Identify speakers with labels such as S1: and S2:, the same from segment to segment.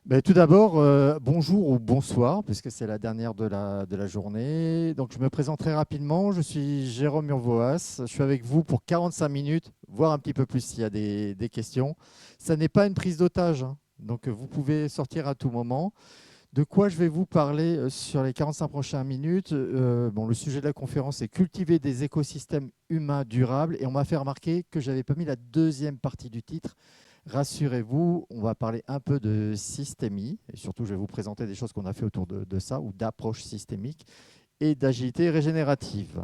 S1: Ben, tout d'abord, bonjour ou bonsoir, puisque c'est la dernière de la journée. Donc, je me présente très rapidement. Je suis Jérôme Urvoas. Je suis avec vous pour 45 minutes, voire un petit peu plus s'il y a des questions. Ça n'est pas une prise d'otage, hein. Donc, vous pouvez sortir à tout moment. De quoi je vais vous parler sur les 45 prochaines minutes? Bon, le sujet de la conférence est cultiver des écosystèmes humains durables. Et on m'a fait remarquer que je n'avais pas mis la deuxième partie du titre. Rassurez-vous, on va parler un peu de systémie, et surtout je vais vous présenter des choses qu'on a fait autour de ça, ou d'approche systémique, et d'agilité régénérative.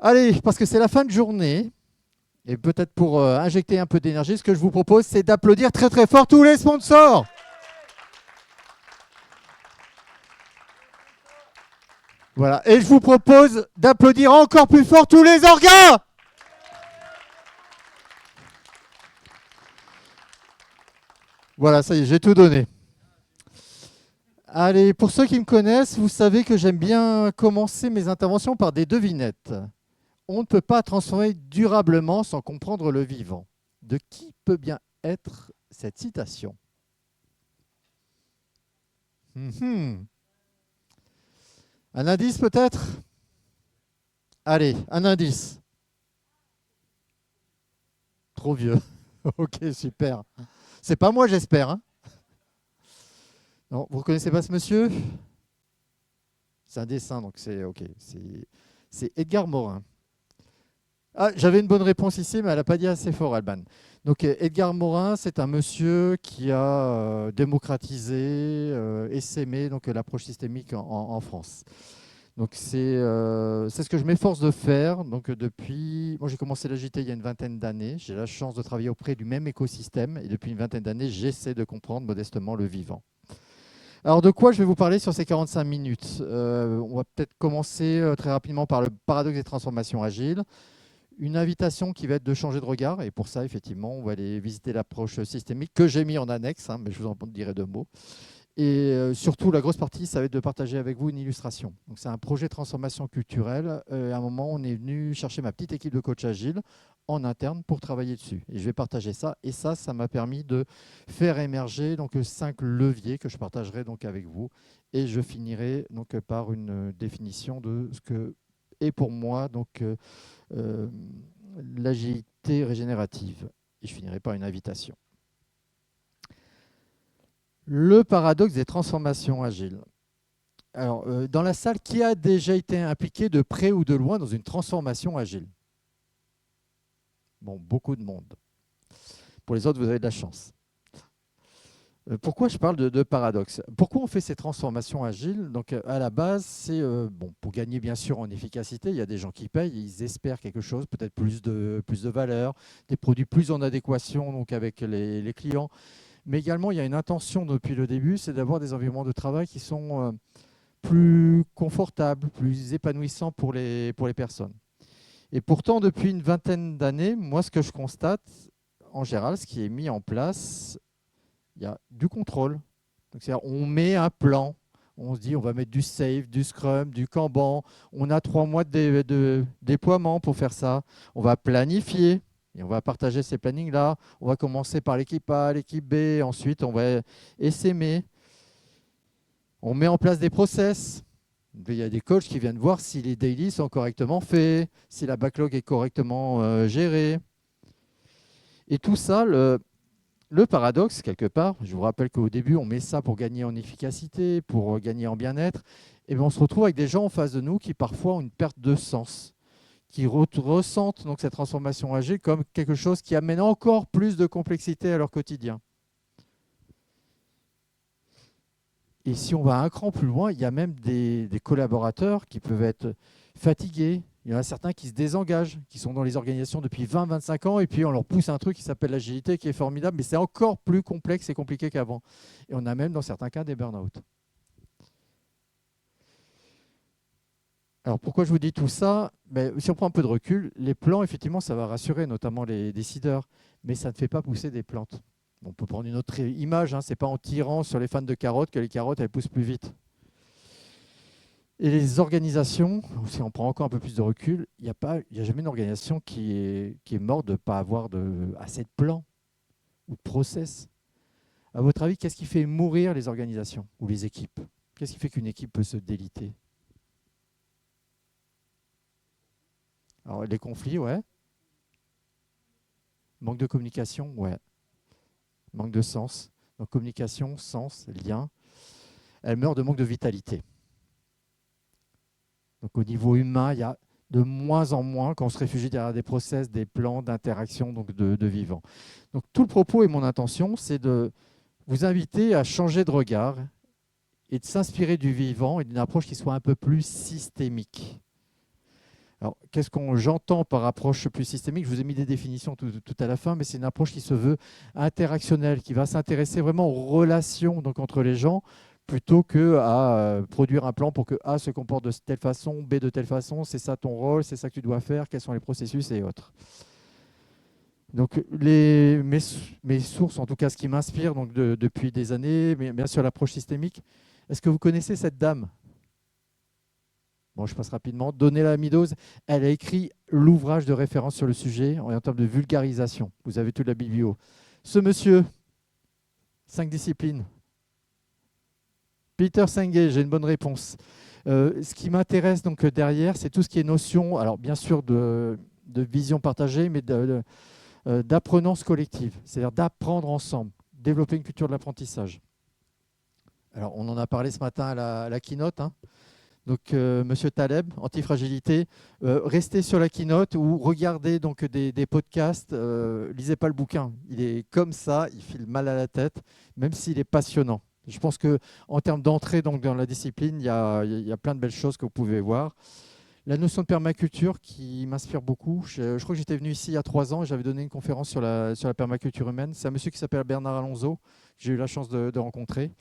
S1: Allez, parce que c'est la fin de journée, et peut-être pour injecter un peu d'énergie, ce que je vous propose, c'est d'applaudir très très fort tous les sponsors. Voilà, et je vous propose d'applaudir encore plus fort tous les organes. Voilà, ça y est, j'ai tout donné. Allez, pour ceux qui me connaissent, vous savez que j'aime bien commencer mes interventions par des devinettes. On ne peut pas transformer durablement sans comprendre le vivant. De qui peut bien être cette citation? Mhm. Un indice peut-être? Allez, un indice. Trop vieux. Ok, super. C'est pas moi, j'espère, hein. Non, vous ne connaissez pas ce monsieur? C'est un dessin, donc c'est ok. C'est Edgar Morin. Ah, j'avais une bonne réponse ici, mais elle n'a pas dit assez fort, Alban. Donc, Edgar Morin, c'est un monsieur qui a démocratisé, essaimé donc, l'approche systémique en France. Donc, c'est ce que je m'efforce de faire. Donc, depuis, moi, j'ai commencé l'agilité il y a une vingtaine d'années. J'ai la chance de travailler auprès du même écosystème. Et depuis une vingtaine d'années, j'essaie de comprendre modestement le vivant. Alors, de quoi je vais vous parler sur ces 45 minutes? On va peut-être commencer très rapidement par le paradoxe des transformations agiles. Une invitation qui va être de changer de regard. Et pour ça, effectivement, on va aller visiter l'approche systémique que j'ai mis en annexe, hein, mais je vous en dirai deux mots. Et surtout, la grosse partie, ça va être de partager avec vous une illustration. Donc, c'est un projet de transformation culturelle. À un moment, on est venu chercher ma petite équipe de coach agile en interne pour travailler dessus. Et je vais partager ça. Et ça m'a permis de faire émerger donc 5 leviers que je partagerai donc avec vous. Et je finirai donc par une définition de ce que est pour moi donc euh, l'agilité régénérative. Et je finirai par une invitation. Le paradoxe des transformations agiles. Alors, dans la salle, qui a déjà été impliqué de près ou de loin dans une transformation agile? Bon, beaucoup de monde. Pour les autres, vous avez de la chance. Pourquoi je parle de paradoxe? Pourquoi on fait ces transformations agiles? Donc, à la base, c'est bon, pour gagner bien sûr en efficacité. Il y a des gens qui payent, ils espèrent quelque chose, peut-être plus de valeur, des produits plus en adéquation donc, avec les clients. Mais également, il y a une intention depuis le début, c'est d'avoir des environnements de travail qui sont plus confortables, plus épanouissants pour les personnes. Et pourtant, depuis une vingtaine d'années, moi, ce que je constate, en général, ce qui est mis en place, il y a du contrôle. Donc, c'est-à-dire, on met un plan, on se dit, on va mettre du Safe, du Scrum, du Kanban, on a 3 mois de déploiement pour faire ça, on va planifier. Et on va partager ces plannings-là. On va commencer par l'équipe A, l'équipe B. Ensuite, on va essaimer. On met en place des process. Il y a des coachs qui viennent voir si les daily sont correctement faits, si la backlog est correctement gérée. Et tout ça, le paradoxe, quelque part, je vous rappelle qu'au début, on met ça pour gagner en efficacité, pour gagner en bien-être, et bien on se retrouve avec des gens en face de nous qui parfois ont une perte de sens, qui ressentent donc cette transformation agile comme quelque chose qui amène encore plus de complexité à leur quotidien. Et si on va un cran plus loin, il y a même des collaborateurs qui peuvent être fatigués. Il y en a certains qui se désengagent, qui sont dans les organisations depuis 20-25 ans, et puis on leur pousse un truc qui s'appelle l'agilité, qui est formidable, mais c'est encore plus complexe et compliqué qu'avant. Et on a même dans certains cas des burn-out. Alors pourquoi je vous dis tout ça? Si on prend un peu de recul, les plans, effectivement, ça va rassurer, notamment les décideurs, mais ça ne fait pas pousser des plantes. On peut prendre une autre image, hein, ce n'est pas en tirant sur les fans de carottes que les carottes elles poussent plus vite. Et les organisations, si on prend encore un peu plus de recul, il n'y a jamais une organisation qui est morte de ne pas avoir assez de plans ou de process. À votre avis, qu'est-ce qui fait mourir les organisations ou les équipes? Qu'est-ce qui fait qu'une équipe peut se déliter? Alors, les conflits, ouais. Manque de communication, ouais. Manque de sens. Donc, communication, sens, lien. Elle meurt de manque de vitalité. Donc, au niveau humain, il y a de moins en moins, quand on se réfugie derrière des process, des plans d'interaction donc de vivants. Donc, tout le propos et mon intention, c'est de vous inviter à changer de regard et de s'inspirer du vivant et d'une approche qui soit un peu plus systémique. Alors, qu'est-ce que j'entends par approche plus systémique? Je vous ai mis des définitions tout à la fin, mais c'est une approche qui se veut interactionnelle, qui va s'intéresser vraiment aux relations donc, entre les gens, plutôt qu'à produire un plan pour que A se comporte de telle façon, B de telle façon, c'est ça ton rôle, c'est ça que tu dois faire, quels sont les processus et autres. Donc, mes sources, en tout cas ce qui m'inspire depuis des années, mais bien sûr l'approche systémique. Est-ce que vous connaissez cette dame? Bon, je passe rapidement. Donella Meadows, elle a écrit l'ouvrage de référence sur le sujet en termes de vulgarisation. Vous avez toute la biblio. Ce monsieur, 5 disciplines. Peter Senge, j'ai une bonne réponse. Ce qui m'intéresse donc derrière, c'est tout ce qui est notion, alors bien sûr de vision partagée, mais d'apprenance collective, c'est-à-dire d'apprendre ensemble, développer une culture de l'apprentissage. Alors, on en a parlé ce matin à la keynote. Hein. Donc, Monsieur Taleb, antifragilité, restez sur la keynote ou regardez donc des podcasts. Lisez pas le bouquin. Il est comme ça, il file mal à la tête, même s'il est passionnant. Je pense qu'en termes d'entrée donc, dans la discipline, il y a plein de belles choses que vous pouvez voir. La notion de permaculture qui m'inspire beaucoup. Je crois que j'étais venu ici il y a 3 ans et j'avais donné une conférence sur la permaculture humaine. C'est un monsieur qui s'appelle Bernard Alonso, que j'ai eu la chance de rencontrer.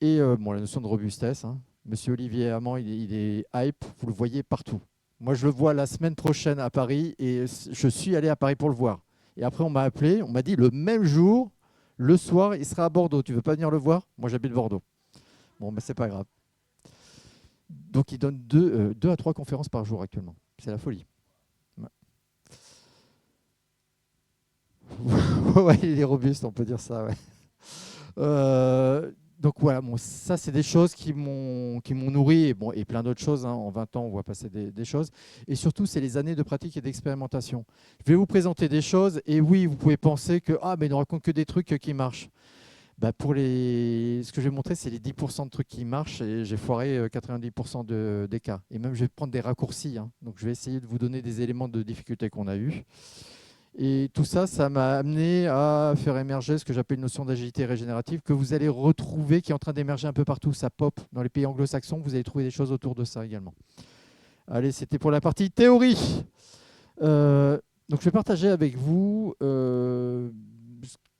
S1: Et la notion de robustesse. Hein. Monsieur Olivier Hamon, il est hype, vous le voyez partout. Moi, je le vois la semaine prochaine à Paris et je suis allé à Paris pour le voir. Et après, on m'a appelé, on m'a dit le même jour, le soir, il sera à Bordeaux. Tu veux pas venir le voir? Moi, j'habite Bordeaux. Bon, mais c'est pas grave. Donc, il donne 2 à 3 conférences par jour actuellement. C'est la folie. Ouais, ouais, il est robuste, on peut dire ça. Ouais. Donc voilà, bon, ça c'est des choses qui m'ont nourri et plein d'autres choses. Hein. En 20 ans, on voit passer des choses. Et surtout, c'est les années de pratique et d'expérimentation. Je vais vous présenter des choses et oui, vous pouvez penser que mais il ne raconte que des trucs qui marchent. Bah, ce que je vais montrer, c'est les 10% de trucs qui marchent et j'ai foiré 90% des cas. Et même, je vais prendre des raccourcis. Hein. Donc, je vais essayer de vous donner des éléments de difficulté qu'on a eus. Et tout ça, ça m'a amené à faire émerger ce que j'appelle une notion d'agilité régénérative que vous allez retrouver, qui est en train d'émerger un peu partout. Ça pop dans les pays anglo-saxons. Vous allez trouver des choses autour de ça également. Allez, c'était pour la partie théorie. Donc, je vais partager avec vous ce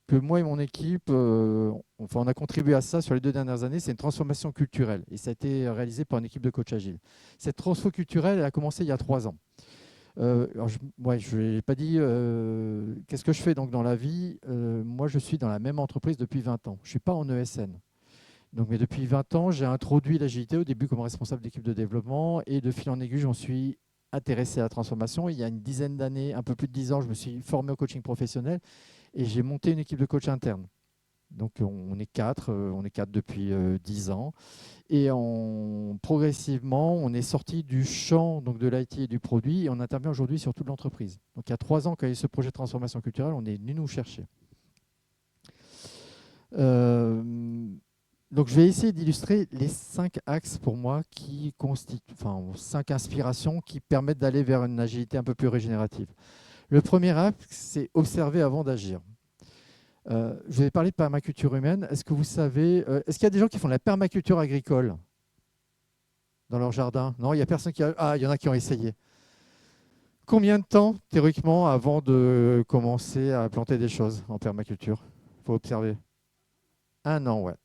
S1: que moi et mon équipe, on a contribué à ça sur les 2 dernières années. C'est une transformation culturelle et ça a été réalisé par une équipe de coach agile. Cette transformation culturelle, elle a commencé il y a 3 ans. Alors je ne l'ai pas dit. Qu'est-ce que je fais donc dans la vie? Moi, je suis dans la même entreprise depuis 20 ans. Je ne suis pas en ESN. Donc, mais depuis 20 ans, j'ai introduit l'agilité au début comme responsable d'équipe de développement et de fil en aiguille, j'en suis intéressé à la transformation. Il y a une dizaine d'années, un peu plus de 10 ans, je me suis formé au coaching professionnel et j'ai monté une équipe de coach interne. Donc, on est 4 depuis 10 ans. Et progressivement, on est sorti du champ donc de l'IT et du produit et on intervient aujourd'hui sur toute l'entreprise. Donc, il y a 3 ans, quand il y a eu ce projet de transformation culturelle, on est venu nous chercher. Donc, je vais essayer d'illustrer les 5 axes pour moi qui constituent, 5 inspirations qui permettent d'aller vers une agilité un peu plus régénérative. Le premier axe, c'est observer avant d'agir. Je vais parler de permaculture humaine. Est-ce que vous savez, est-ce qu'il y a des gens qui font de la permaculture agricole dans leur jardin? Non, il n'y a personne qui a... Ah, il y en a qui ont essayé. Combien de temps, théoriquement, avant de commencer à planter des choses en permaculture? Il faut observer. 1 an, ouais.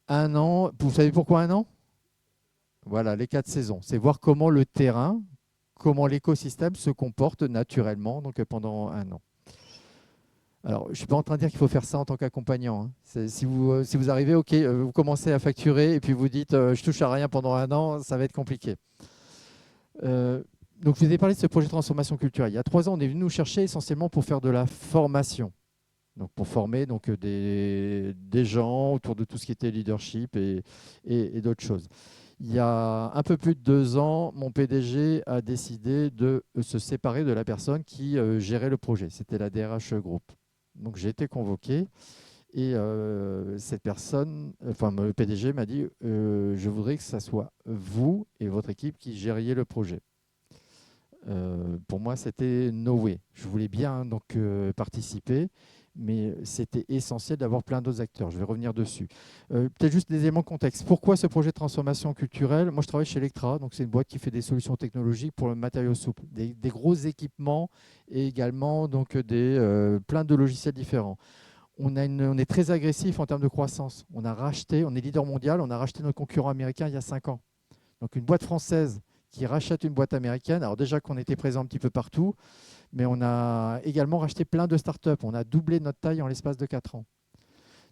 S1: 1 an. Vous savez pourquoi 1 an? Voilà, les 4 saisons. C'est voir comment le terrain, comment l'écosystème se comporte naturellement donc pendant 1 an. Alors, je ne suis pas en train de dire qu'il faut faire ça en tant qu'accompagnant. Hein. Si vous arrivez, ok, vous commencez à facturer et puis vous dites je touche à rien pendant 1 an, ça va être compliqué. Donc, je vous ai parlé de ce projet de transformation culturelle. Il y a 3 ans, on est venu nous chercher essentiellement pour faire de la formation. Donc pour former donc, des gens autour de tout ce qui était leadership et d'autres choses. Il y a un peu plus de 2 ans, mon PDG a décidé de se séparer de la personne qui gérait le projet. C'était la DRH Group. Donc j'ai été convoqué et cette personne, enfin le PDG m'a dit je voudrais que ce soit vous et votre équipe qui gériez le projet. Pour moi, c'était no way. Je voulais bien donc participer, mais c'était essentiel d'avoir plein d'autres acteurs. Je vais revenir dessus. Peut-être juste des éléments de contexte. Pourquoi ce projet de transformation culturelle? Moi, je travaille chez Electra, donc c'est une boîte qui fait des solutions technologiques pour le matériau souple, des gros équipements et également donc plein de logiciels différents. On est très agressif en termes de croissance. On est leader mondial, on a racheté notre concurrent américain il y a 5 ans. Donc une boîte française qui rachète une boîte américaine. Alors déjà qu'on était présent un petit peu partout, mais on a également racheté plein de startups. On a doublé notre taille en l'espace de 4 ans.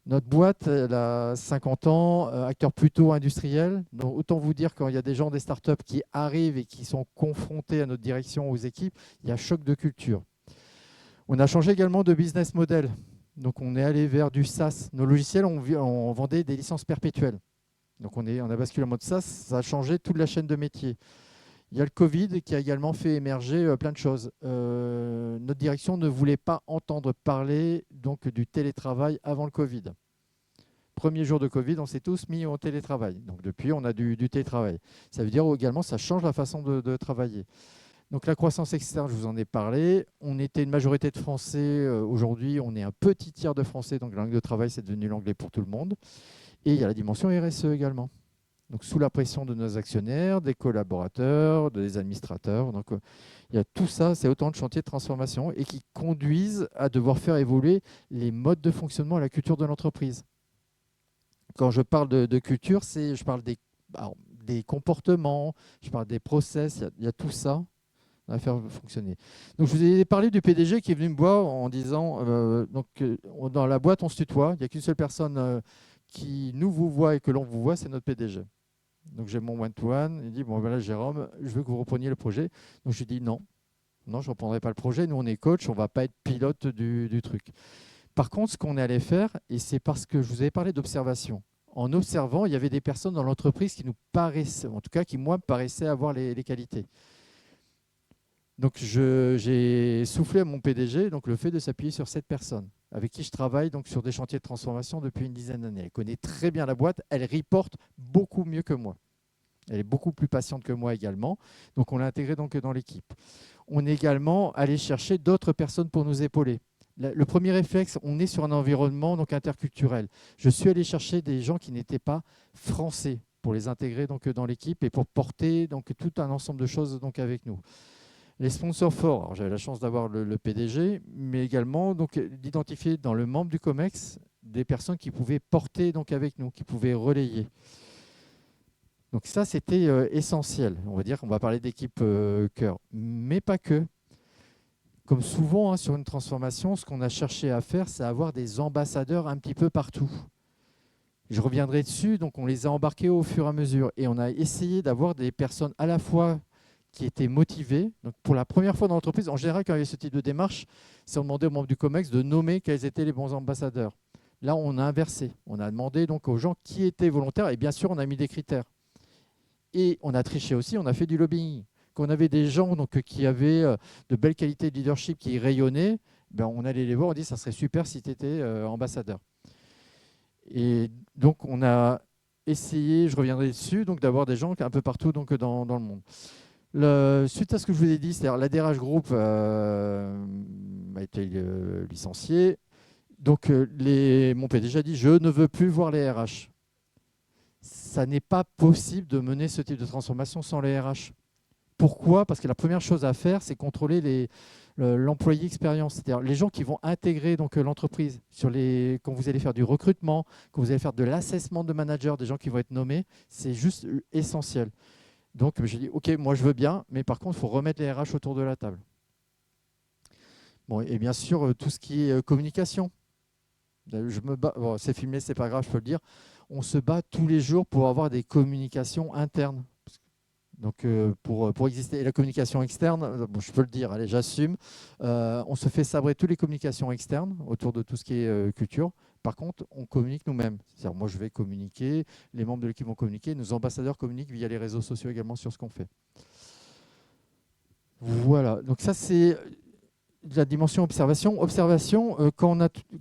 S1: Notre boîte, elle a 50 ans, acteur plutôt industriel. Donc autant vous dire quand il y a des gens des startups qui arrivent et qui sont confrontés à notre direction, aux équipes, il y a choc de culture. On a changé également de business model. Donc on est allé vers du SaaS. Nos logiciels, on vendait des licences perpétuelles. Donc on a basculé en mode SaaS, ça a changé toute la chaîne de métier. Il y a le Covid qui a également fait émerger plein de choses. Notre direction ne voulait pas entendre parler donc, du télétravail avant le Covid. Premier jour de Covid, on s'est tous mis au télétravail. Donc depuis, on a du télétravail. Ça veut dire également que ça change la façon de travailler. Donc la croissance externe, je vous en ai parlé. On était une majorité de Français. Aujourd'hui, on est un petit tiers de Français. Donc la langue de travail, c'est devenu l'anglais pour tout le monde. Et il y a la dimension RSE également. Donc, sous la pression de nos actionnaires, des collaborateurs, des administrateurs. Donc, il y a tout ça, c'est autant de chantiers de transformation et qui conduisent à devoir faire évoluer les modes de fonctionnement et la culture de l'entreprise. Quand je parle de culture, je parle des comportements, je parle des process, il y a tout ça à faire fonctionner. Donc, je vous ai parlé du PDG qui est venu me voir en disant dans la boîte, on se tutoie, il n'y a qu'une seule personne qui nous vous voit et que l'on vous voit, c'est notre PDG. Donc j'ai mon one-to-one, il dit bon voilà Jérôme, je veux que vous repreniez le projet. Donc je lui dis non, je ne reprendrai pas le projet, nous on est coach, on ne va pas être pilote du truc. Par contre, ce qu'on est allé faire, et c'est parce que je vous avais parlé d'observation, en observant, il y avait des personnes dans l'entreprise qui nous paraissaient, en tout cas qui moi me paraissaient avoir les qualités. Donc j'ai soufflé à mon PDG donc le fait de s'appuyer sur cette personne avec qui je travaille donc sur des chantiers de transformation depuis une dizaine d'années. Elle connaît très bien la boîte, elle reporte beaucoup mieux que moi. Elle est beaucoup plus patiente que moi également. Donc on l'a intégrée donc dans l'équipe. On est également allé chercher d'autres personnes pour nous épauler. Le premier réflexe, on est sur un environnement donc interculturel. Je suis allé chercher des gens qui n'étaient pas français pour les intégrer donc dans l'équipe et pour porter donc tout un ensemble de choses donc avec nous. Les sponsors forts, j'avais la chance d'avoir le PDG, mais également d'identifier dans le membre du COMEX des personnes qui pouvaient porter donc avec nous, qui pouvaient relayer. Donc ça, c'était essentiel. On va dire qu'on va parler d'équipe cœur, mais pas que. Comme souvent sur une transformation, ce qu'on a cherché à faire, c'est avoir des ambassadeurs un petit peu partout. Je reviendrai dessus, donc on les a embarqués au fur et à mesure et on a essayé d'avoir des personnes à la fois qui étaient motivés. Donc pour la première fois dans l'entreprise, en général, quand il y a ce type de démarche, c'est on demandait aux membres du COMEX de nommer quels étaient les bons ambassadeurs. Là, on a inversé. On a demandé donc aux gens qui étaient volontaires et bien sûr, on a mis des critères. Et on a triché aussi, on a fait du lobbying. Quand on avait des gens donc, qui avaient de belles qualités de leadership qui rayonnaient, ben, on allait les voir, on dit ça serait super si tu étais ambassadeur. Et donc, on a essayé, je reviendrai dessus, donc d'avoir des gens un peu partout donc, dans le monde. Suite à ce que je vous ai dit, c'est-à-dire la DRH Group a été licencié. Donc, mon PDG a dit je ne veux plus voir les RH. Ça n'est pas possible de mener ce type de transformation sans les RH. Pourquoi? Parce que la première chose à faire, c'est contrôler l'employé expérience, c'est-à-dire les gens qui vont intégrer l'entreprise. Quand vous allez faire du recrutement, quand vous allez faire de l'assessment de manager, des gens qui vont être nommés, c'est juste essentiel. Donc, j'ai dit, OK, moi, je veux bien, mais par contre, il faut remettre les RH autour de la table. Bon, et bien sûr, tout ce qui est communication. Je me bats, bon, c'est filmé, c'est pas grave, je peux le dire. On se bat tous les jours pour avoir des communications internes. Donc, pour exister. Et la communication externe, bon, je peux le dire, allez, j'assume, on se fait sabrer toutes les communications externes autour de tout ce qui est culture. Par contre, on communique nous-mêmes. C'est-à-dire, moi, je vais communiquer, les membres de l'équipe vont communiquer, nos ambassadeurs communiquent via les réseaux sociaux également sur ce qu'on fait. Voilà, donc ça, c'est la dimension observation. Observation, quand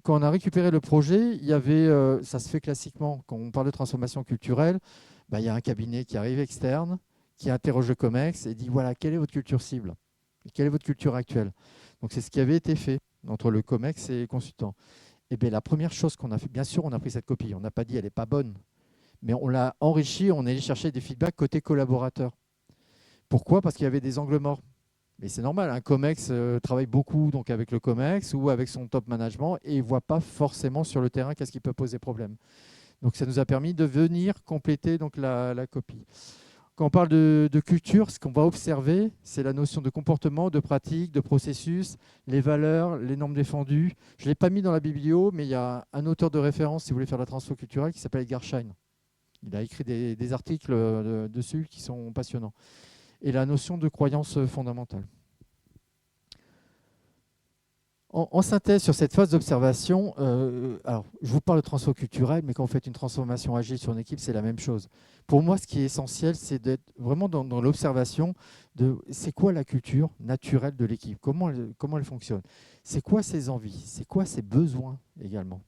S1: on a récupéré le projet, il y avait, ça se fait classiquement, quand on parle de transformation culturelle, bah, il y a un cabinet qui arrive externe, qui interroge le COMEX et dit, voilà, quelle est votre culture cible? Quelle est votre culture actuelle? Donc c'est ce qui avait été fait entre le COMEX et les consultants. Et bien la première chose qu'on a fait, bien sûr, on a pris cette copie, on n'a pas dit elle n'est pas bonne, mais on l'a enrichie, on est allé chercher des feedbacks côté collaborateur. Pourquoi? Parce qu'il y avait des angles morts. Mais c'est normal, un COMEX travaille beaucoup donc avec le COMEX ou avec son top management et ne voit pas forcément sur le terrain qu'est-ce qui peut poser problème. Donc ça nous a permis de venir compléter donc, la copie. Quand on parle de culture, ce qu'on va observer, c'est la notion de comportement, de pratique, de processus, les valeurs, les normes défendues. Je ne l'ai pas mis dans la biblio, mais il y a un auteur de référence, si vous voulez faire de la transfo culturelle, qui s'appelle Edgar Schein. Il a écrit des articles dessus qui sont passionnants. Et la notion de croyance fondamentale. En synthèse sur cette phase d'observation, alors je vous parle de transfo culturel, mais quand vous faites une transformation agile sur une équipe, c'est la même chose. Pour moi, ce qui est essentiel, c'est d'être vraiment dans l'observation de c'est quoi la culture naturelle de l'équipe, comment elle fonctionne, c'est quoi ses envies, c'est quoi ses besoins également.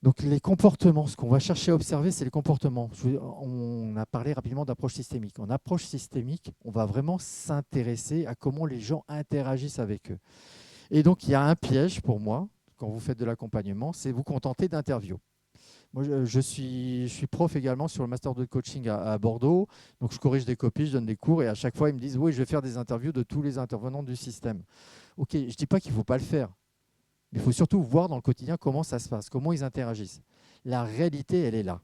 S1: Donc les comportements, ce qu'on va chercher à observer, c'est les comportements. On a parlé rapidement d'approche systémique. En approche systémique, on va vraiment s'intéresser à comment les gens interagissent avec eux. Et donc il y a un piège pour moi, quand vous faites de l'accompagnement, c'est vous contenter d'interviews. Moi, je suis prof également sur le master de coaching à Bordeaux. Donc je corrige des copies, je donne des cours et à chaque fois, ils me disent « Oui, je vais faire des interviews de tous les intervenants du système. » Ok, je ne dis pas qu'il ne faut pas le faire. Mais il faut surtout voir dans le quotidien comment ça se passe, comment ils interagissent. La réalité, elle est là.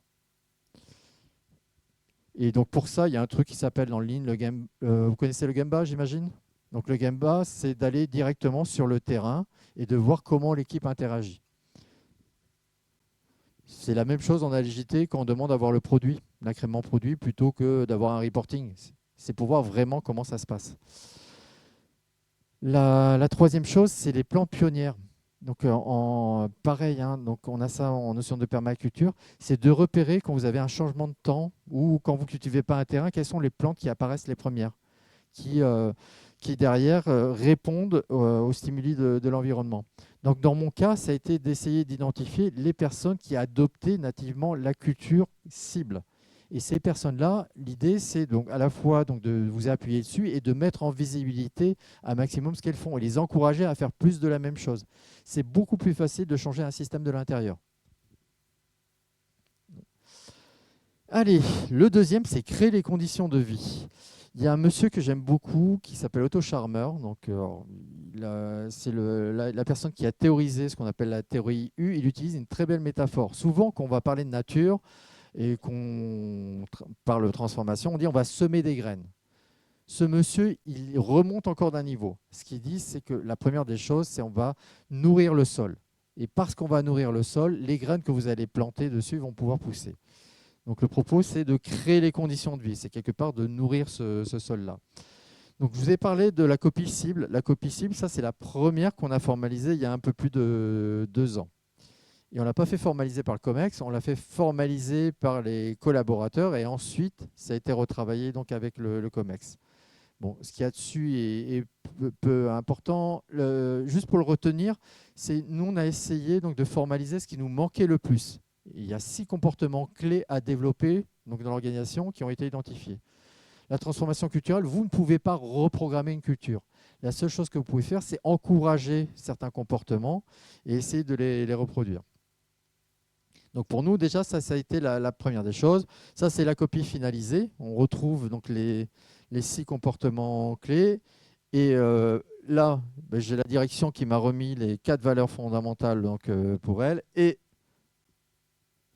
S1: Et donc pour ça, il y a un truc qui s'appelle dans le Lean, le game. Vous connaissez le Gemba, j'imagine? Donc le Gemba, c'est d'aller directement sur le terrain et de voir comment l'équipe interagit. C'est la même chose en agilité quand on demande d'avoir le produit, l'incrément produit, plutôt que d'avoir un reporting. C'est pour voir vraiment comment ça se passe. La troisième chose, c'est les plans pionnières. Donc, pareil, hein, donc on a ça en notion de permaculture, c'est de repérer quand vous avez un changement de temps ou quand vous ne cultivez pas un terrain, quelles sont les plantes qui apparaissent les premières, qui derrière répondent aux stimuli de l'environnement. Donc, dans mon cas, ça a été d'essayer d'identifier les personnes qui adoptaient nativement la culture cible. Et ces personnes-là, l'idée, c'est donc à la fois donc de vous appuyer dessus et de mettre en visibilité un maximum ce qu'elles font et les encourager à faire plus de la même chose. C'est beaucoup plus facile de changer un système de l'intérieur. Allez, le deuxième, c'est créer les conditions de vie. Il y a un monsieur que j'aime beaucoup qui s'appelle Otto Scharmer. C'est la personne qui a théorisé ce qu'on appelle la théorie U. Il utilise une très belle métaphore. Souvent, quand on va parler de nature, et qu'on parle de transformation, on dit on va semer des graines. Ce monsieur, il remonte encore d'un niveau. Ce qu'il dit, c'est que la première des choses, c'est on va nourrir le sol. Et parce qu'on va nourrir le sol, les graines que vous allez planter dessus vont pouvoir pousser. Donc le propos, c'est de créer les conditions de vie. C'est quelque part de nourrir ce sol-là. Donc je vous ai parlé de la copie cible. La copie cible, ça c'est la première qu'on a formalisée il y a un peu plus de 2 ans. Et on ne l'a pas fait formaliser par le COMEX, on l'a fait formaliser par les collaborateurs et ensuite, ça a été retravaillé donc avec le COMEX. Bon, ce qu'il y a dessus est peu important. Juste pour le retenir, nous, on a essayé donc, de formaliser ce qui nous manquait le plus. Il y a 6 comportements clés à développer donc, dans l'organisation qui ont été identifiés. La transformation culturelle, vous ne pouvez pas reprogrammer une culture. La seule chose que vous pouvez faire, c'est encourager certains comportements et essayer de les reproduire. Donc pour nous, déjà, ça a été la première des choses. Ça, c'est la copie finalisée. On retrouve donc les 6 comportements clés. Et là, j'ai la direction qui m'a remis les 4 valeurs fondamentales donc, pour elle. Et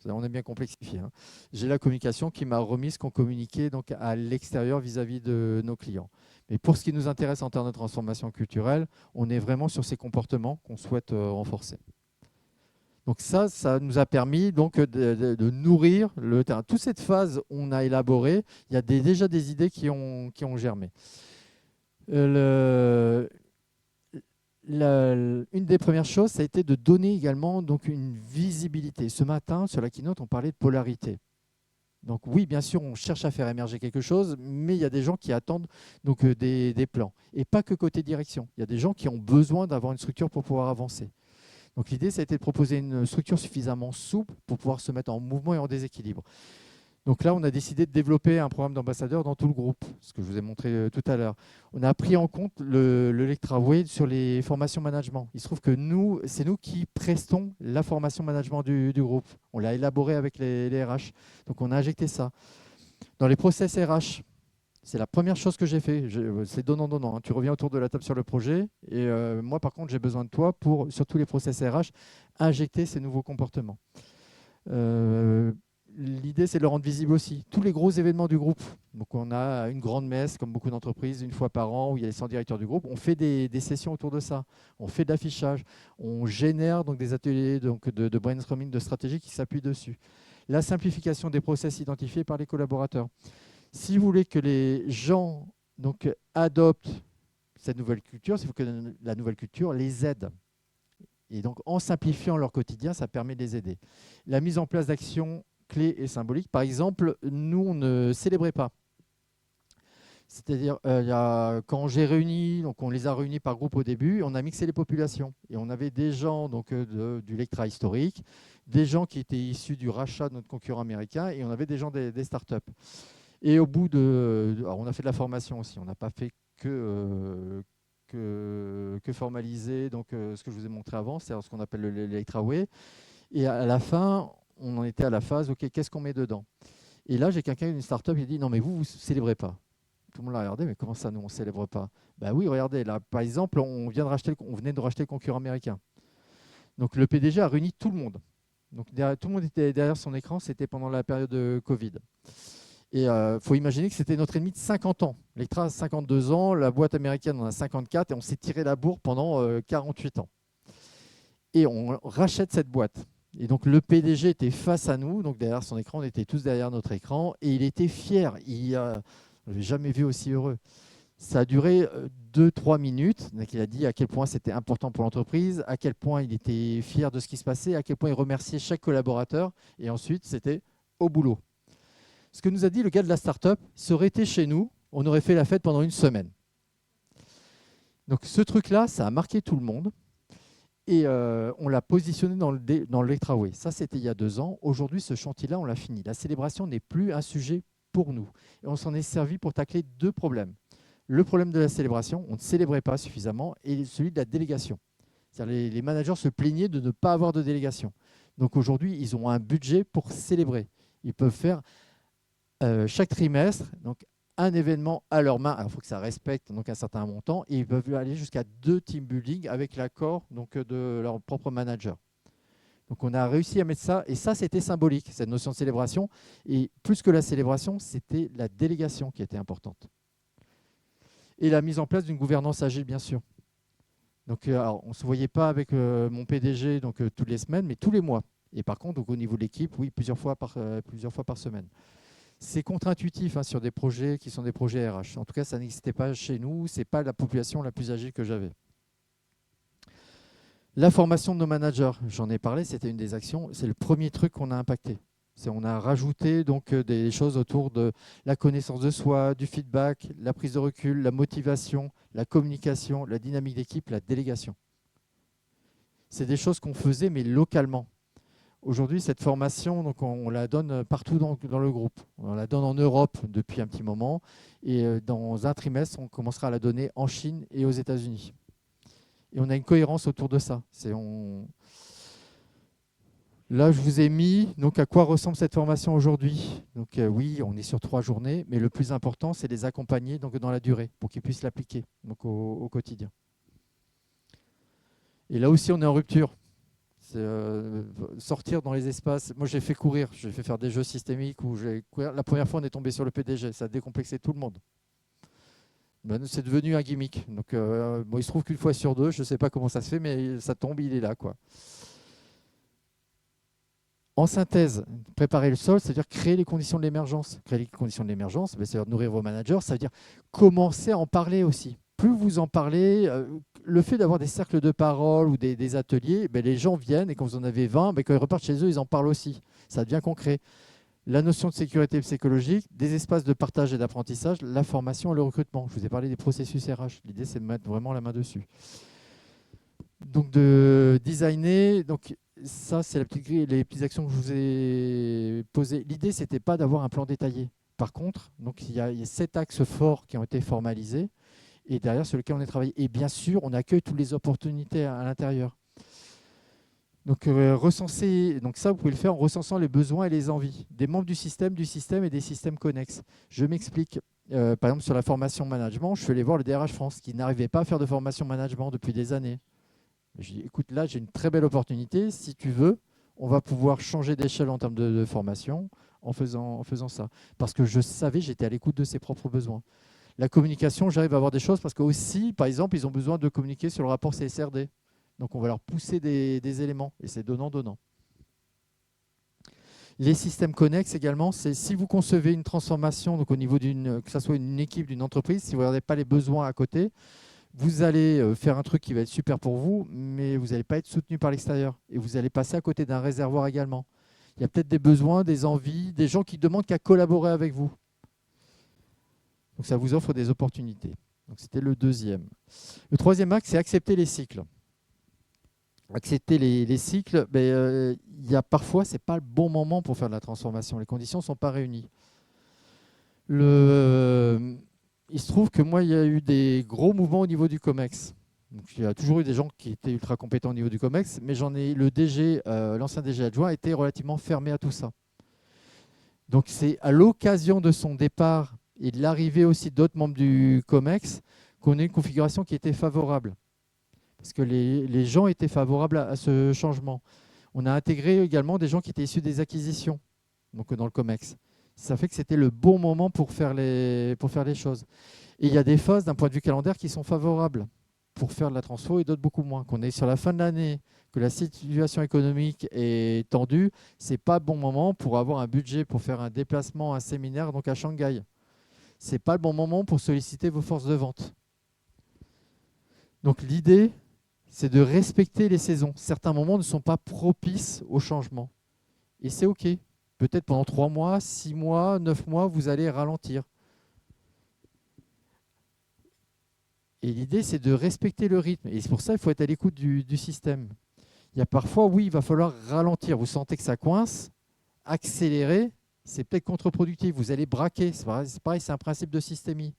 S1: on est bien complexifié. Hein. J'ai la communication qui m'a remis ce qu'on communiquait donc, à l'extérieur vis-à-vis de nos clients. Mais pour ce qui nous intéresse en termes de transformation culturelle, on est vraiment sur ces comportements qu'on souhaite renforcer. Donc ça nous a permis donc de nourrir le terrain. Toute cette phase, on a élaboré, il y a déjà des idées qui ont germé. Une des premières choses, ça a été de donner également donc une visibilité. Ce matin, sur la keynote, on parlait de polarité. Donc oui, bien sûr, on cherche à faire émerger quelque chose, mais il y a des gens qui attendent donc, des plans. Et pas que côté direction. Il y a des gens qui ont besoin d'avoir une structure pour pouvoir avancer. Donc l'idée, ça a été de proposer une structure suffisamment souple pour pouvoir se mettre en mouvement et en déséquilibre. Donc là, on a décidé de développer un programme d'ambassadeurs dans tout le groupe, ce que je vous ai montré tout à l'heure. On a pris en compte le Lectraway sur les formations management. Il se trouve que c'est nous qui prestons la formation management du groupe. On l'a élaboré avec les RH. Donc on a injecté ça. Dans les process RH, c'est la première chose que j'ai fait. C'est donnant-donnant, hein. Tu reviens autour de la table sur le projet. Et moi, par contre, j'ai besoin de toi pour, sur tous les process RH, injecter ces nouveaux comportements. L'idée, c'est de le rendre visible aussi. Tous les gros événements du groupe. Donc, on a une grande messe, comme beaucoup d'entreprises, une fois par an, où il y a les 100 directeurs du groupe. On fait des sessions autour de ça. On fait de l'affichage. On génère donc, des ateliers donc, de brainstorming, de stratégie qui s'appuient dessus. La simplification des process identifiés par les collaborateurs. Si vous voulez que les gens donc, adoptent cette nouvelle culture, il faut que la nouvelle culture les aide. Et donc, en simplifiant leur quotidien, ça permet de les aider. La mise en place d'actions clés et symboliques. Par exemple, nous, on ne célébrait pas. C'est-à-dire, quand j'ai réuni, donc on les a réunis par groupe au début, on a mixé les populations. Et on avait des gens donc, du Lectra historique, des gens qui étaient issus du rachat de notre concurrent américain, et on avait des gens des startups. Et au bout alors on a fait de la formation aussi, on n'a pas fait que formaliser donc, ce que je vous ai montré avant, c'est ce qu'on appelle l'Electraway. Et à la fin, on en était à la phase, OK, qu'est-ce qu'on met dedans? Et là, j'ai quelqu'un d'une startup qui dit, non mais vous ne célébrez pas. Tout le monde l'a regardé, mais comment ça, nous, on ne célèbre pas? Ben oui, regardez, là, par exemple, on venait de racheter le concurrent américain. Donc le PDG a réuni tout le monde. Donc tout le monde était derrière son écran, c'était pendant la période de Covid. Et il faut imaginer que c'était notre ennemi de 50 ans. Lectra a 52 ans, la boîte américaine en a 54 et on s'est tiré la bourre pendant 48 ans. Et on rachète cette boîte. Et donc le PDG était face à nous, donc derrière son écran, on était tous derrière notre écran et il était fier. Je n'avais jamais vu aussi heureux. Ça a duré 2-3 minutes. Donc il a dit à quel point c'était important pour l'entreprise, à quel point il était fier de ce qui se passait, à quel point il remerciait chaque collaborateur. Et ensuite, c'était au boulot. Ce que nous a dit le gars de la start-up, ça aurait été chez nous, on aurait fait la fête pendant une semaine. Donc ce truc-là, ça a marqué tout le monde. Et on l'a positionné dans le Lectraway. Ça, c'était il y a 2 ans. Aujourd'hui, ce chantier-là, on l'a fini. La célébration n'est plus un sujet pour nous. Et on s'en est servi pour tacler 2 problèmes. Le problème de la célébration, on ne célébrait pas suffisamment, et celui de la délégation. C'est-à-dire les managers se plaignaient de ne pas avoir de délégation. Donc aujourd'hui, ils ont un budget pour célébrer. Ils peuvent faire chaque trimestre donc, un événement à leur main. Alors, il faut que ça respecte donc, un certain montant, et ils peuvent aller jusqu'à 2 team building avec l'accord donc, de leur propre manager. Donc on a réussi à mettre ça, et ça c'était symbolique, cette notion de célébration. Et plus que la célébration, c'était la délégation qui était importante. Et la mise en place d'une gouvernance agile, bien sûr. Donc, alors, on ne se voyait pas avec mon PDG donc, toutes les semaines, mais tous les mois. Et par contre, donc, au niveau de l'équipe, oui, plusieurs fois par semaine. C'est contre-intuitif hein, sur des projets qui sont des projets RH. En tout cas, ça n'existait pas chez nous. Ce n'est pas la population la plus agile que j'avais. La formation de nos managers, j'en ai parlé, c'était une des actions. C'est le premier truc qu'on a impacté. On a rajouté donc, des choses autour de la connaissance de soi, du feedback, la prise de recul, la motivation, la communication, la dynamique d'équipe, la délégation. C'est des choses qu'on faisait, mais localement. Aujourd'hui, cette formation, donc on la donne partout dans le groupe. On la donne en Europe depuis un petit moment. Et dans un trimestre, on commencera à la donner en Chine et aux États-Unis. Et on a une cohérence autour de ça. Là, je vous ai mis donc, à quoi ressemble cette formation aujourd'hui. Donc oui, on est sur 3 journées, mais le plus important, c'est de les accompagner donc, dans la durée pour qu'ils puissent l'appliquer donc, au quotidien. Et là aussi, on est en rupture. C'est sortir dans les espaces. Moi, j'ai fait courir, j'ai fait faire des jeux systémiques où la première fois, on est tombé sur le PDG. Ça a décomplexé tout le monde. Ben, c'est devenu un gimmick. Donc, bon, il se trouve qu'1 fois sur 2, je ne sais pas comment ça se fait, mais ça tombe, il est là, quoi. En synthèse, préparer le sol, c'est-à-dire créer les conditions de l'émergence. Créer les conditions de l'émergence, c'est-à-dire nourrir vos managers, ça veut dire commencer à en parler aussi. Plus vous en parlez, le fait d'avoir des cercles de parole ou des ateliers, les gens viennent et quand vous en avez 20, quand ils repartent chez eux, ils en parlent aussi. Ça devient concret. La notion de sécurité psychologique, des espaces de partage et d'apprentissage, la formation et le recrutement. Je vous ai parlé des processus RH. L'idée, c'est de mettre vraiment la main dessus. Donc, de designer. Donc, ça, c'est les petites actions que je vous ai posées. L'idée, ce n'était pas d'avoir un plan détaillé. Par contre, donc, il y a 7 axes forts qui ont été formalisés et derrière, sur lesquels on a travaillé. Et bien sûr, on accueille toutes les opportunités à l'intérieur. Donc, recenser, donc ça, vous pouvez le faire en recensant les besoins et les envies des membres du système et des systèmes connexes. Je m'explique. Par exemple, sur la formation management, je suis allé voir le DRH France qui n'arrivait pas à faire de formation management depuis des années. Je dis, écoute, là, j'ai une très belle opportunité. Si tu veux, on va pouvoir changer d'échelle en termes de formation en faisant ça. Parce que je savais, j'étais à l'écoute de ses propres besoins. La communication, j'arrive à avoir des choses parce que aussi, par exemple, ils ont besoin de communiquer sur le rapport CSRD. Donc, on va leur pousser des éléments et c'est donnant-donnant. Les systèmes connexes également, c'est si vous concevez une transformation, donc au niveau que ce soit une équipe, d'une entreprise, si vous ne regardez pas les besoins à côté, vous allez faire un truc qui va être super pour vous, mais vous n'allez pas être soutenu par l'extérieur. Et vous allez passer à côté d'un réservoir également. Il y a peut-être des besoins, des envies, des gens qui demandent qu'à collaborer avec vous. Donc ça vous offre des opportunités. Donc c'était le deuxième. Le troisième axe, c'est accepter les cycles. Accepter les cycles, il y a parfois, ce n'est pas le bon moment pour faire de la transformation. Les conditions ne sont pas réunies. Il se trouve que moi, il y a eu des gros mouvements au niveau du COMEX. Donc, il y a toujours eu des gens qui étaient ultra compétents au niveau du COMEX, mais le DG, l'ancien DG adjoint, était relativement fermé à tout ça. Donc c'est à l'occasion de son départ et de l'arrivée aussi d'autres membres du COMEX qu'on a une configuration qui était favorable. Parce que les gens étaient favorables à ce changement. On a intégré également des gens qui étaient issus des acquisitions, donc dans le COMEX. Ça fait que c'était le bon moment pour faire les choses. Et il y a des phases d'un point de vue calendaire qui sont favorables pour faire de la transfo et d'autres beaucoup moins. Qu'on est sur la fin de l'année, que la situation économique est tendue, ce n'est pas le bon moment pour avoir un budget pour faire un déplacement, un séminaire donc à Shanghai. Ce n'est pas le bon moment pour solliciter vos forces de vente. Donc l'idée, c'est de respecter les saisons. Certains moments ne sont pas propices au changement. Et c'est OK. Peut-être pendant 3 mois, 6 mois, 9 mois, vous allez ralentir. Et l'idée, c'est de respecter le rythme. Et c'est pour ça qu'il faut être à l'écoute du système. Il y a parfois, oui, il va falloir ralentir. Vous sentez que ça coince, accélérer, c'est peut-être contre-productif. Vous allez braquer. C'est pareil, c'est un principe de systémie.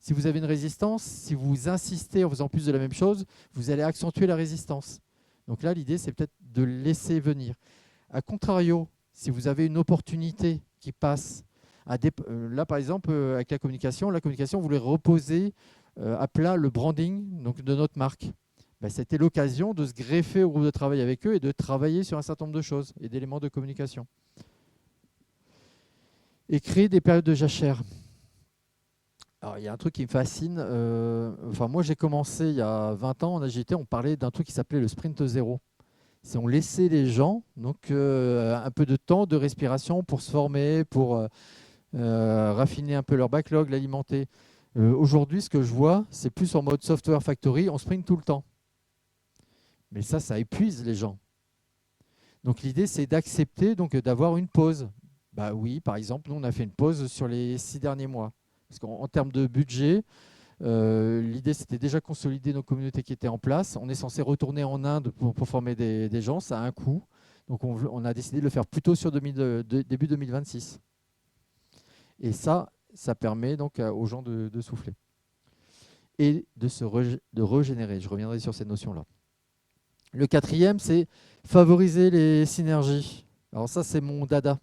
S1: Si vous avez une résistance, si vous insistez en faisant plus de la même chose, vous allez accentuer la résistance. Donc là, l'idée, c'est peut-être de laisser venir. A contrario, si vous avez une opportunité qui passe, là, par exemple, avec la communication, vous voulez reposer à plat le branding donc, de notre marque. C'était l'occasion de se greffer au groupe de travail avec eux et de travailler sur un certain nombre de choses et d'éléments de communication. Et créer des périodes de jachère. Alors, il y a un truc qui me fascine. Moi, j'ai commencé il y a 20 ans en agilité, on parlait d'un truc qui s'appelait le sprint zéro. C'est on laissait les gens donc, un peu de temps de respiration pour se former, pour raffiner un peu leur backlog, l'alimenter. Aujourd'hui, ce que je vois, c'est plus en mode software factory, on sprint tout le temps. Mais ça épuise les gens. Donc l'idée, c'est d'accepter d'avoir une pause. Oui, par exemple, nous, on a fait une pause sur les 6 derniers mois. Parce qu'en termes de budget, l'idée, c'était déjà consolider nos communautés qui étaient en place. On est censé retourner en Inde pour former des gens. Ça a un coût. Donc, on a décidé de le faire plutôt sur début 2026. Et ça permet donc aux gens de souffler. Et de régénérer. Je reviendrai sur cette notion-là. Le quatrième, c'est favoriser les synergies. Alors ça, c'est mon dada.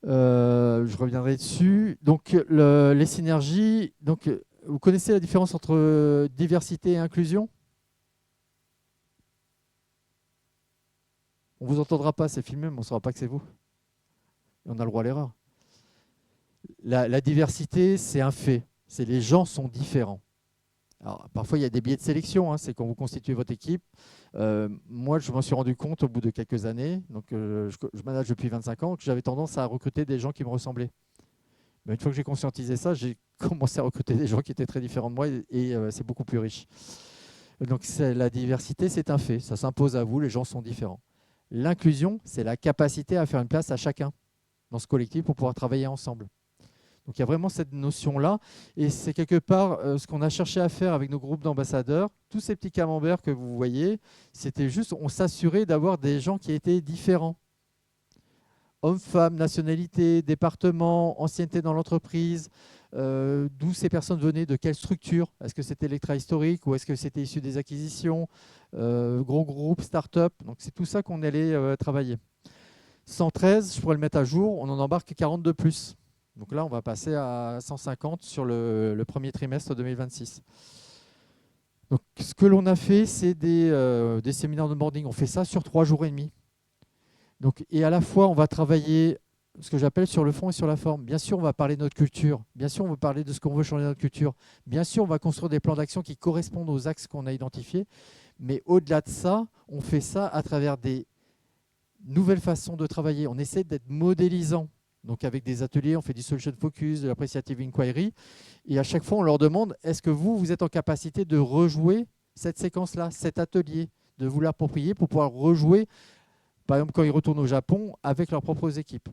S1: Je reviendrai dessus. Donc, les synergies, donc, vous connaissez la différence entre diversité et inclusion? On ne vous entendra pas, c'est filmé, mais on ne saura pas que c'est vous. Et on a le droit à l'erreur. La diversité, c'est un fait. Les gens sont différents. Alors, parfois, il y a des biais de sélection, hein, c'est quand vous constituez votre équipe. Moi, je m'en suis rendu compte au bout de quelques années, donc je manage depuis 25 ans, que j'avais tendance à recruter des gens qui me ressemblaient. Mais une fois que j'ai conscientisé ça, j'ai commencé à recruter des gens qui étaient très différents de moi et c'est beaucoup plus riche. Donc la diversité, c'est un fait, ça s'impose à vous, les gens sont différents. L'inclusion, c'est la capacité à faire une place à chacun dans ce collectif pour pouvoir travailler ensemble. Donc il y a vraiment cette notion-là, et c'est quelque part ce qu'on a cherché à faire avec nos groupes d'ambassadeurs. Tous ces petits camemberts que vous voyez, c'était juste, on s'assurait d'avoir des gens qui étaient différents. Hommes, femmes, nationalité, département, ancienneté dans l'entreprise, d'où ces personnes venaient, de quelle structure. Est-ce que c'était l'extra-historique ou est-ce que c'était issu des acquisitions, gros groupes, start-up. Donc c'est tout ça qu'on allait travailler. 113, je pourrais le mettre à jour, on en embarque 40 de plus. Donc là, on va passer à 150 sur le premier trimestre 2026. Donc, ce que l'on a fait, c'est des séminaires de boarding. On fait ça sur 3 jours et demi. Donc, et à la fois, on va travailler ce que j'appelle sur le fond et sur la forme. Bien sûr, on va parler de notre culture. Bien sûr, on va parler de ce qu'on veut changer dans notre culture. Bien sûr, on va construire des plans d'action qui correspondent aux axes qu'on a identifiés. Mais au-delà de ça, on fait ça à travers des nouvelles façons de travailler. On essaie d'être modélisant. Donc avec des ateliers, on fait du solution focus, de l'appreciative inquiry. Et à chaque fois, on leur demande, est-ce que vous êtes en capacité de rejouer cette séquence-là, cet atelier, de vous l'approprier pour pouvoir rejouer, par exemple, quand ils retournent au Japon, avec leurs propres équipes.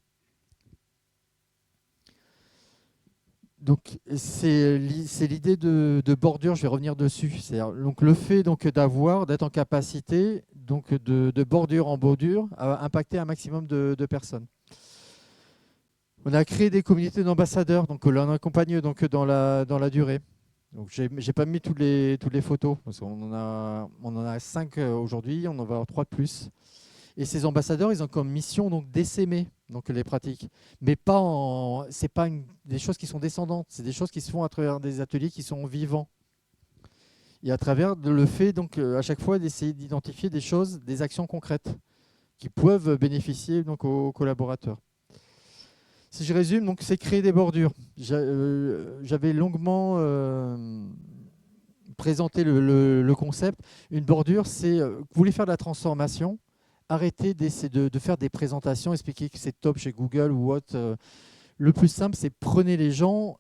S1: Donc c'est l'idée de bordure, je vais revenir dessus. Donc le fait d'être en capacité de bordure en bordure à impacter un maximum de personnes. On a créé des communautés d'ambassadeurs, donc l'on accompagne dans la durée. Donc j'ai pas mis toutes les photos, parce qu'on en a 5 aujourd'hui, on en va avoir 3 de plus. Et ces ambassadeurs, ils ont comme mission d'essaimer les pratiques. Mais c'est pas des choses qui sont descendantes, c'est des choses qui se font à travers des ateliers qui sont vivants. Et à travers le fait, à chaque fois, d'essayer d'identifier des choses, des actions concrètes qui peuvent bénéficier aux collaborateurs. Si je résume, c'est créer des bordures. J'avais longuement présenté le concept. Une bordure, c'est vous voulez faire de la transformation, arrêtez de faire des présentations, expliquer que c'est top chez Google ou autre. Le plus simple, c'est prenez les gens,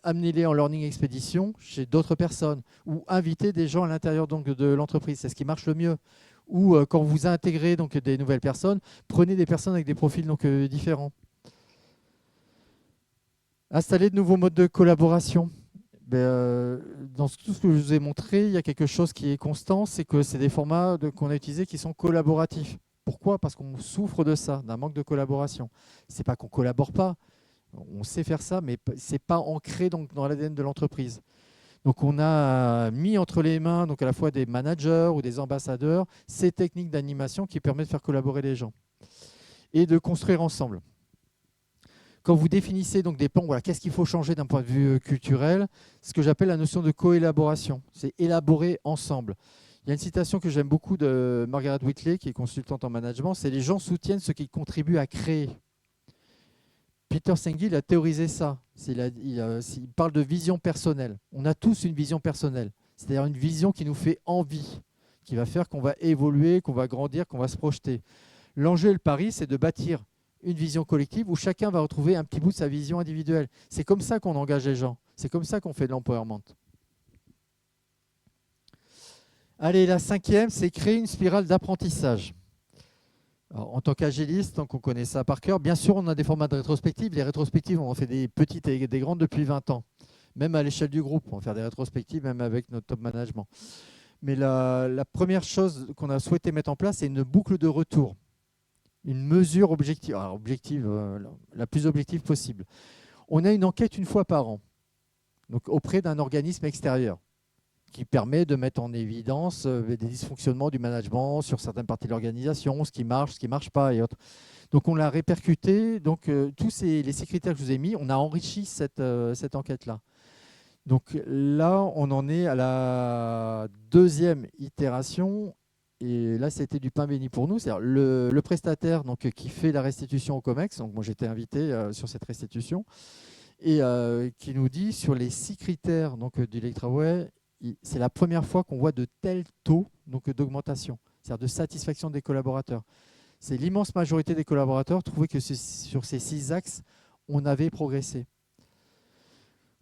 S1: amenez-les en learning expédition chez d'autres personnes ou invitez des gens à l'intérieur de l'entreprise. C'est ce qui marche le mieux. Ou quand vous intégrez des nouvelles personnes, prenez des personnes avec des profils différents. Installer de nouveaux modes de collaboration. Dans tout ce que je vous ai montré, il y a quelque chose qui est constant, c'est que c'est des formats qu'on a utilisés qui sont collaboratifs. Pourquoi? Parce qu'on souffre de ça, d'un manque de collaboration. Ce n'est pas qu'on ne collabore pas, on sait faire ça, mais ce n'est pas ancré dans l'ADN de l'entreprise. Donc on a mis entre les mains à la fois des managers ou des ambassadeurs ces techniques d'animation qui permettent de faire collaborer les gens et de construire ensemble. Quand vous définissez des plans, qu'est-ce qu'il faut changer d'un point de vue culturel? Ce que j'appelle la notion de coélaboration, c'est élaborer ensemble. Il y a une citation que j'aime beaucoup de Margaret Whitley, qui est consultante en management, c'est « les gens soutiennent ce qu'ils contribuent à créer ». Peter Senge a théorisé ça. Il parle de vision personnelle. On a tous une vision personnelle, c'est-à-dire une vision qui nous fait envie, qui va faire qu'on va évoluer, qu'on va grandir, qu'on va se projeter. L'enjeu et le pari, c'est de bâtir une vision collective où chacun va retrouver un petit bout de sa vision individuelle. C'est comme ça qu'on engage les gens. C'est comme ça qu'on fait de l'empowerment. Allez, la 5e, c'est créer une spirale d'apprentissage. En tant qu'agiliste, on connaît ça par cœur. Bien sûr, on a des formats de rétrospectives. Les rétrospectives, on en fait des petites et des grandes depuis 20 ans. Même à l'échelle du groupe, on va faire des rétrospectives, même avec notre top management. Mais la première chose qu'on a souhaité mettre en place, c'est une boucle de retour. Une mesure objective, la plus objective possible. On a une enquête une fois par an, donc auprès d'un organisme extérieur, qui permet de mettre en évidence des dysfonctionnements du management sur certaines parties de l'organisation, ce qui ne marche pas et autres. Donc on l'a répercuté, tous les 6 critères que je vous ai mis, on a enrichi cette enquête-là. Donc là, on en est à la 2e itération. Et là, c'était du pain béni pour nous. C'est-à-dire le prestataire qui fait la restitution au COMEX, donc moi j'étais invité sur cette restitution, et qui nous dit sur les 6 critères du Electraway, c'est la première fois qu'on voit de tels taux d'augmentation, c'est-à-dire de satisfaction des collaborateurs. C'est l'immense majorité des collaborateurs trouvaient que sur ces 6 axes, on avait progressé.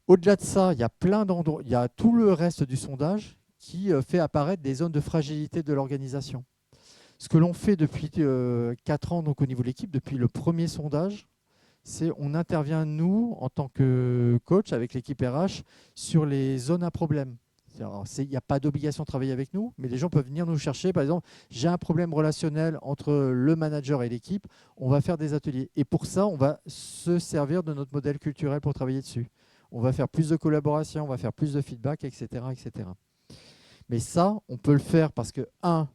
S1: Au-delà de ça, il y a plein d'endroits, il y a tout le reste du sondage qui fait apparaître des zones de fragilité de l'organisation. Ce que l'on fait depuis 4 ans donc, au niveau de l'équipe, depuis le premier sondage, c'est on intervient, nous, en tant que coach, avec l'équipe RH, sur les zones à problème. Il n'y a pas d'obligation de travailler avec nous, mais les gens peuvent venir nous chercher. Par exemple, j'ai un problème relationnel entre le manager et l'équipe, on va faire des ateliers. Et pour ça, on va se servir de notre modèle culturel pour travailler dessus. On va faire plus de collaboration, on va faire plus de feedback, etc., etc. Mais ça, on peut le faire parce que, 1,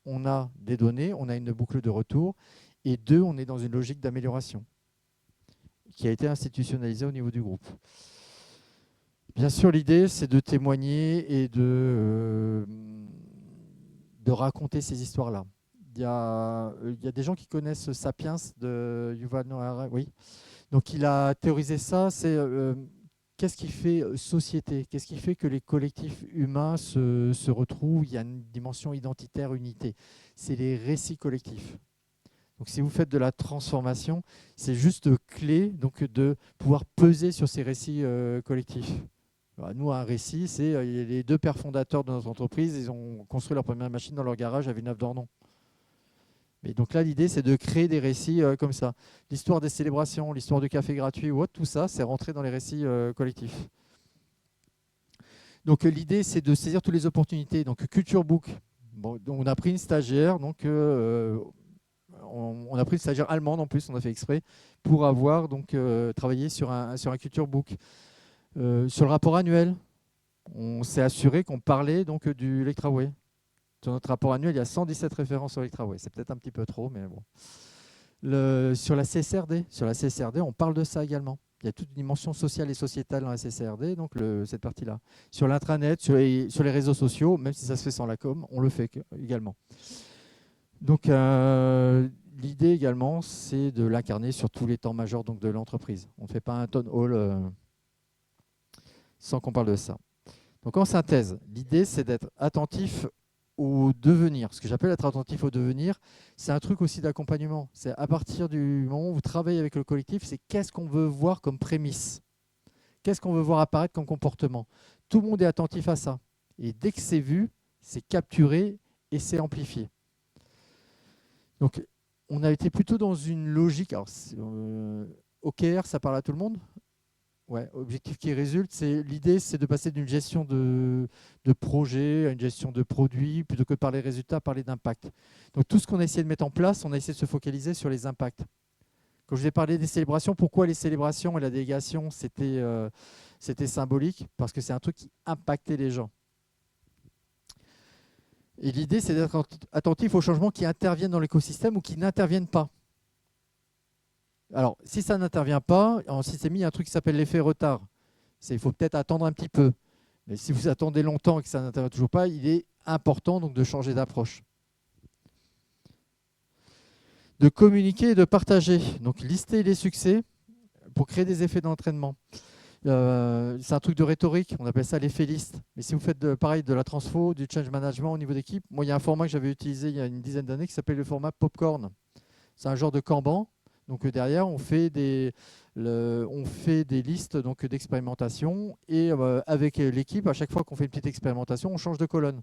S1: on a des données, on a une boucle de retour, et 2, on est dans une logique d'amélioration qui a été institutionnalisée au niveau du groupe. Bien sûr, l'idée, c'est de témoigner et de raconter ces histoires-là. Il y a des gens qui connaissent Sapiens de Yuval Noah Harari. Oui. Donc, il a théorisé ça. C'est qu'est-ce qui fait société? Qu'est-ce qui fait que les collectifs humains se retrouvent? Il y a une dimension identitaire, unité. C'est les récits collectifs. Donc, si vous faites de la transformation, c'est juste clé donc, de pouvoir peser sur ces récits collectifs. Alors, nous, un récit, c'est les 2 pères fondateurs de notre entreprise, ils ont construit leur première machine dans leur garage à Villeneuve-d'Ornon. Mais donc là, l'idée, c'est de créer des récits comme ça. L'histoire des célébrations, l'histoire du café gratuit ou autre, tout ça, c'est rentré dans les récits collectifs. Donc l'idée, c'est de saisir toutes les opportunités. Donc Culture Book, bon, on a pris une stagiaire, donc on a pris une stagiaire allemande en plus, on a fait exprès, pour avoir donc travaillé sur un Culture Book. Sur le rapport annuel, on s'est assuré qu'on parlait donc du Electraway. Sur notre rapport annuel, il y a 117 références au Electraway. C'est peut-être un petit peu trop, mais bon. Sur la CSRD, on parle de ça également. Il y a toute une dimension sociale et sociétale dans la CSRD, donc cette partie-là. Sur l'intranet, sur les réseaux sociaux, même si ça se fait sans la com, on le fait également. Donc, l'idée également, c'est de l'incarner sur tous les temps majeurs donc, de l'entreprise. On ne fait pas un town hall sans qu'on parle de ça. Donc, en synthèse, l'idée, c'est d'être attentif au devenir. Ce que j'appelle être attentif au devenir, c'est un truc aussi d'accompagnement. C'est à partir du moment où vous travaillez avec le collectif, c'est qu'est-ce qu'on veut voir comme prémisse? Qu'est-ce qu'on veut voir apparaître comme comportement? Tout le monde est attentif à ça. Et dès que c'est vu, c'est capturé et c'est amplifié. Donc, on a été plutôt dans une logique. Alors, OKR, ça parle à tout le monde? Ouais, objectif qui résulte, l'idée, c'est de passer d'une gestion de projet à une gestion de produit, plutôt que de parler résultats, parler d'impact. Donc tout ce qu'on a essayé de mettre en place, on a essayé de se focaliser sur les impacts. Quand je vous ai parlé des célébrations, pourquoi les célébrations et la délégation, c'était symbolique? Parce que c'est un truc qui impactait les gens. Et l'idée, c'est d'être attentif aux changements qui interviennent dans l'écosystème ou qui n'interviennent pas. Alors, si ça n'intervient pas, en systémie, il y a un truc qui s'appelle l'effet retard. Il faut peut-être attendre un petit peu. Mais si vous attendez longtemps et que ça n'intervient toujours pas, il est important donc, de changer d'approche. De communiquer et de partager. Donc, lister les succès pour créer des effets d'entraînement. C'est un truc de rhétorique, on appelle ça l'effet liste. Mais si vous faites pareil de la transfo, du change management au niveau d'équipe, moi, il y a un format que j'avais utilisé il y a une dizaine d'années qui s'appelle le format popcorn. C'est un genre de Kanban. Donc derrière, on fait des listes d'expérimentation et avec l'équipe, à chaque fois qu'on fait une petite expérimentation, on change de colonne.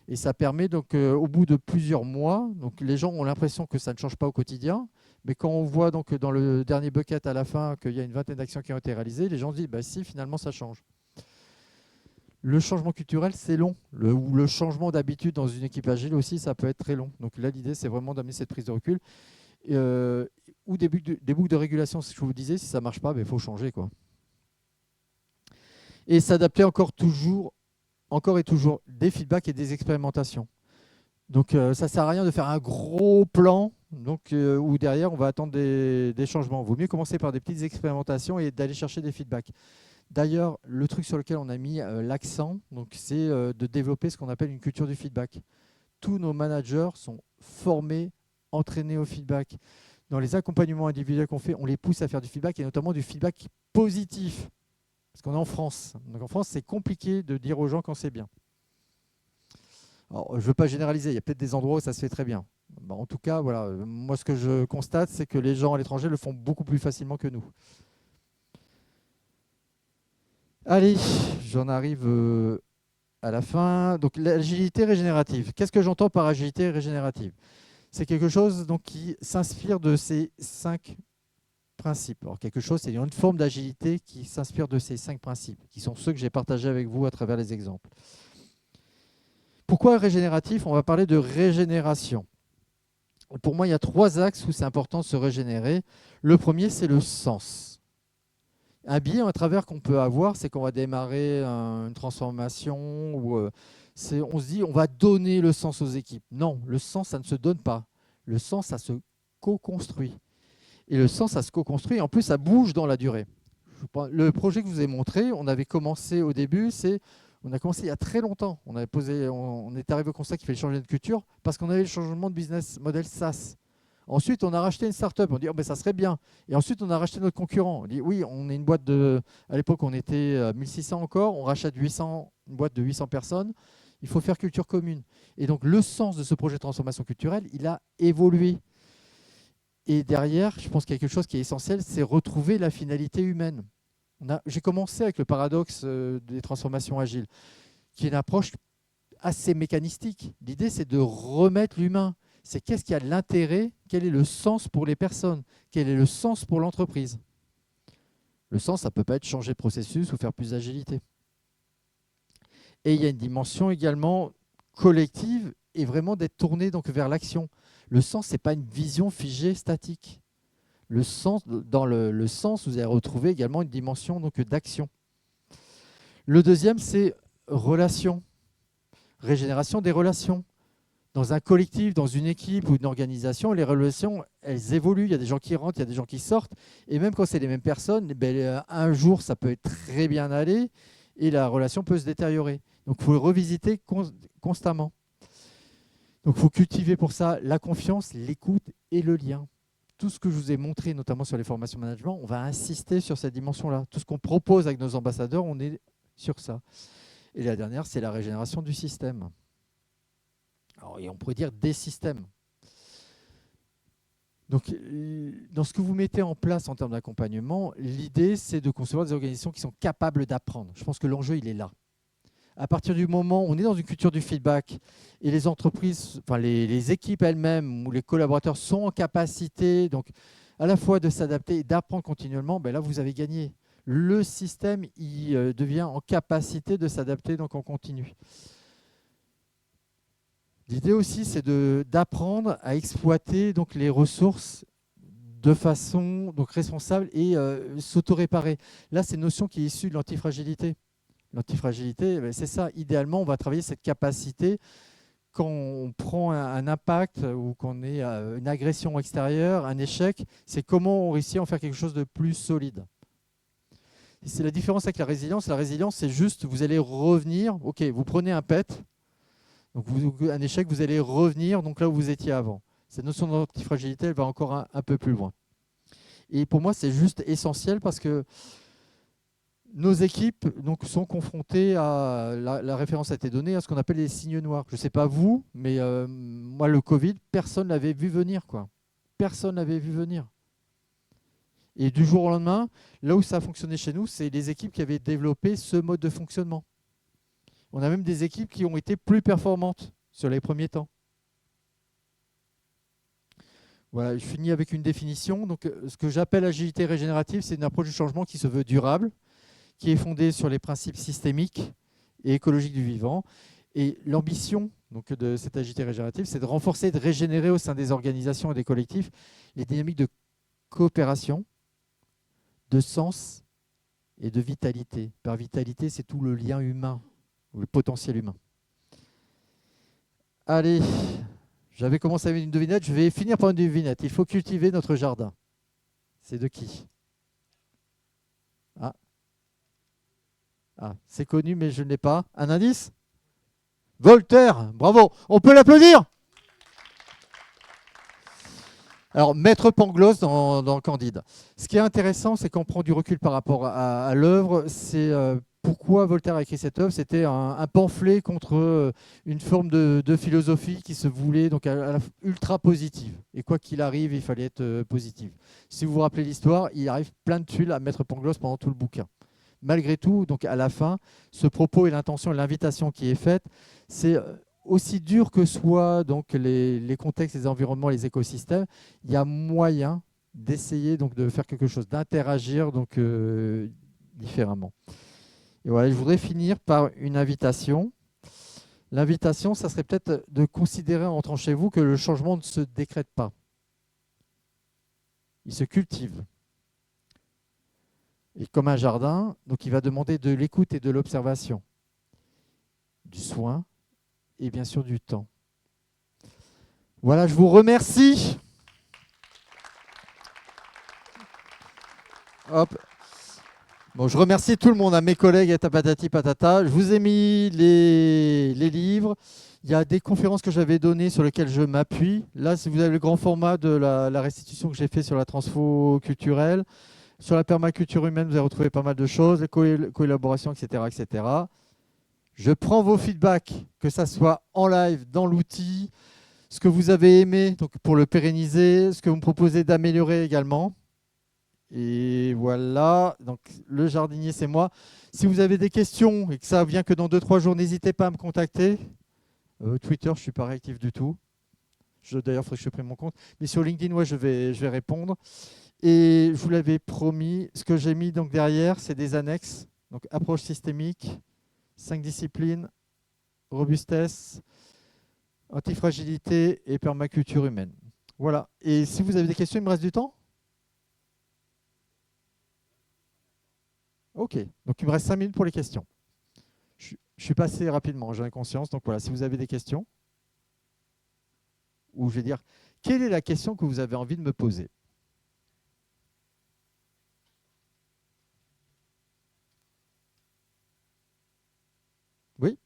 S1: Et ça permet donc au bout de plusieurs mois, donc les gens ont l'impression que ça ne change pas au quotidien, mais quand on voit donc dans le dernier bucket à la fin qu'il y a une vingtaine d'actions qui ont été réalisées, les gens se disent bah si finalement ça change. Le changement culturel, c'est long. Le changement d'habitude dans une équipe agile aussi, ça peut être très long. Donc là, l'idée, c'est vraiment d'amener cette prise de recul. Ou des boucles de régulation, ce que je vous disais, si ça ne marche pas, il faut changer, quoi. Et s'adapter encore et toujours des feedbacks et des expérimentations. Donc ça ne sert à rien de faire un gros plan où derrière on va attendre des changements. Il vaut mieux commencer par des petites expérimentations et d'aller chercher des feedbacks. D'ailleurs, le truc sur lequel on a mis l'accent, c'est de développer ce qu'on appelle une culture du feedback. Tous nos managers sont formés, entraînés au feedback. Dans les accompagnements individuels qu'on fait, on les pousse à faire du feedback et notamment du feedback positif. Parce qu'on est en France. Donc en France, c'est compliqué de dire aux gens quand c'est bien. Alors, je ne veux pas généraliser, il y a peut-être des endroits où ça se fait très bien. Bon, en tout cas, voilà, moi ce que je constate, c'est que les gens à l'étranger le font beaucoup plus facilement que nous. Allez, j'en arrive à la fin. Donc l'agilité régénérative. Qu'est-ce que j'entends par agilité régénérative? C'est quelque chose donc, qui s'inspire de ces 5 principes. Alors quelque chose, c'est une forme d'agilité qui s'inspire de ces 5 principes, qui sont ceux que j'ai partagés avec vous à travers les exemples. Pourquoi régénératif? On va parler de régénération. Pour moi, il y a 3 axes où c'est important de se régénérer. Le premier, c'est le sens. Un biais à travers qu'on peut avoir, c'est qu'on va démarrer une transformation où on se dit on va donner le sens aux équipes. Non, le sens, ça ne se donne pas. Le sens, ça se co-construit. Et le sens, ça se co-construit. En plus, ça bouge dans la durée. Le projet que je vous ai montré, on avait commencé au début, on a commencé il y a très longtemps. On est arrivé au constat qu'il fallait changer de culture parce qu'on avait le changement de business model SaaS. Ensuite, on a racheté une start-up. On dit, oh, ben, ça serait bien. Et ensuite, on a racheté notre concurrent. On dit, oui, on est une boîte de... À l'époque, on était 1600 encore. On rachète 800, une boîte de 800 personnes. Il faut faire culture commune. Et donc, le sens de ce projet de transformation culturelle, il a évolué. Et derrière, je pense qu'il y a quelque chose qui est essentiel, c'est retrouver la finalité humaine. J'ai commencé avec le paradoxe des transformations agiles, qui est une approche assez mécanistique. L'idée, c'est de remettre l'humain. C'est qu'est-ce qui a de l'intérêt, quel est le sens pour les personnes, quel est le sens pour l'entreprise. Le sens, ça ne peut pas être changer de processus ou faire plus d'agilité. Et il y a une dimension également collective et vraiment d'être tourné donc vers l'action. Le sens, ce n'est pas une vision figée, statique. Dans le sens, vous allez retrouver également une dimension d'action. Le deuxième, c'est relation, régénération des relations. Dans un collectif, dans une équipe ou une organisation, les relations, elles évoluent. Il y a des gens qui rentrent, il y a des gens qui sortent. Et même quand c'est les mêmes personnes, un jour, ça peut être très bien aller et la relation peut se détériorer. Donc, il faut le revisiter constamment. Donc, il faut cultiver pour ça la confiance, l'écoute et le lien. Tout ce que je vous ai montré, notamment sur les formations management, on va insister sur cette dimension-là. Tout ce qu'on propose avec nos ambassadeurs, on est sur ça. Et la dernière, c'est la régénération du système. Alors, et on pourrait dire des systèmes. Donc, dans ce que vous mettez en place en termes d'accompagnement, l'idée, c'est de concevoir des organisations qui sont capables d'apprendre. Je pense que l'enjeu, il est là. À partir du moment où on est dans une culture du feedback et les entreprises, enfin les équipes elles-mêmes ou les collaborateurs sont en capacité donc, à la fois de s'adapter et d'apprendre continuellement, ben là, vous avez gagné. Le système il devient en capacité de s'adapter donc en continu. L'idée aussi, c'est d'apprendre à exploiter donc, les ressources de façon donc, responsable et s'auto-réparer. Là, c'est une notion qui est issue de l'antifragilité. L'antifragilité, c'est ça. Idéalement, on va travailler cette capacité quand on prend un impact ou qu'on ait une agression extérieure, un échec, c'est comment on réussit à en faire quelque chose de plus solide. C'est la différence avec la résilience. La résilience, c'est juste, vous allez revenir. OK, vous prenez un pet. Donc, un échec, vous allez revenir donc là où vous étiez avant. Cette notion d'antifragilité, elle va encore un peu plus loin. Et pour moi, c'est juste essentiel parce que nos équipes donc, sont confrontées à, la référence a été donnée, à ce qu'on appelle les signes noirs. Je ne sais pas vous, mais moi, le Covid, personne ne l'avait vu venir, quoi. Personne ne l'avait vu venir. Et du jour au lendemain, là où ça a fonctionné chez nous, c'est les équipes qui avaient développé ce mode de fonctionnement. On a même des équipes qui ont été plus performantes sur les premiers temps. Voilà, je finis avec une définition. Donc, ce que j'appelle agilité régénérative, c'est une approche du changement qui se veut durable, qui est fondée sur les principes systémiques et écologiques du vivant. Et l'ambition donc, de cette agilité régénérative, c'est de renforcer et de régénérer au sein des organisations et des collectifs les dynamiques de coopération, de sens et de vitalité. Par vitalité, c'est tout le lien humain, le potentiel humain. Allez, j'avais commencé avec une devinette, je vais finir par une devinette. Il faut cultiver notre jardin. C'est de qui? Ah, c'est connu, mais je ne l'ai pas. Un indice? Voltaire, bravo. On peut l'applaudir? Alors, Maître Pangloss dans Candide. Ce qui est intéressant, c'est qu'on prend du recul par rapport à l'œuvre. C'est pourquoi Voltaire a écrit cette œuvre. C'était un pamphlet contre une forme de philosophie qui se voulait donc ultra positive. Et quoi qu'il arrive, il fallait être positif. Si vous vous rappelez l'histoire, il arrive plein de tuiles à Maître Pangloss pendant tout le bouquin. Malgré tout, donc à la fin, ce propos et l'intention et l'invitation qui est faite, c'est aussi dur que soient donc les contextes, les environnements, les écosystèmes, il y a moyen d'essayer donc de faire quelque chose, d'interagir donc différemment. Et voilà, je voudrais finir par une invitation. L'invitation, ça serait peut-être de considérer en entrant chez vous que le changement ne se décrète pas. Il se cultive. Et comme un jardin, donc il va demander de l'écoute et de l'observation, du soin et bien sûr du temps. Voilà, je vous remercie. Hop. Bon, je remercie tout le monde, à mes collègues et patati patata. Je vous ai mis les livres. Il y a des conférences que j'avais données sur lesquelles je m'appuie. Là, si vous avez le grand format de la restitution que j'ai fait sur la transfo culturelle, sur la permaculture humaine, vous avez retrouvé pas mal de choses, les collaborations, etc., etc. Je prends vos feedbacks, que ça soit en live, dans l'outil, ce que vous avez aimé donc pour le pérenniser, ce que vous me proposez d'améliorer également. Et voilà, donc le jardinier, c'est moi. Si vous avez des questions et que ça vient que dans 2-3 jours, n'hésitez pas à me contacter. Twitter, je ne suis pas réactif du tout. D'ailleurs, il faudrait que je prenne mon compte. Mais sur LinkedIn, ouais, je vais répondre. Et je vous l'avais promis, ce que j'ai mis donc derrière, c'est des annexes. Donc approche systémique, 5 disciplines, robustesse, antifragilité et permaculture humaine. Voilà. Et si vous avez des questions, il me reste du temps? Ok. Donc il me reste 5 minutes pour les questions. Je suis passé rapidement, j'en ai conscience. Donc voilà, si vous avez des questions, ou je vais dire, quelle est la question que vous avez envie de me poser? Oui,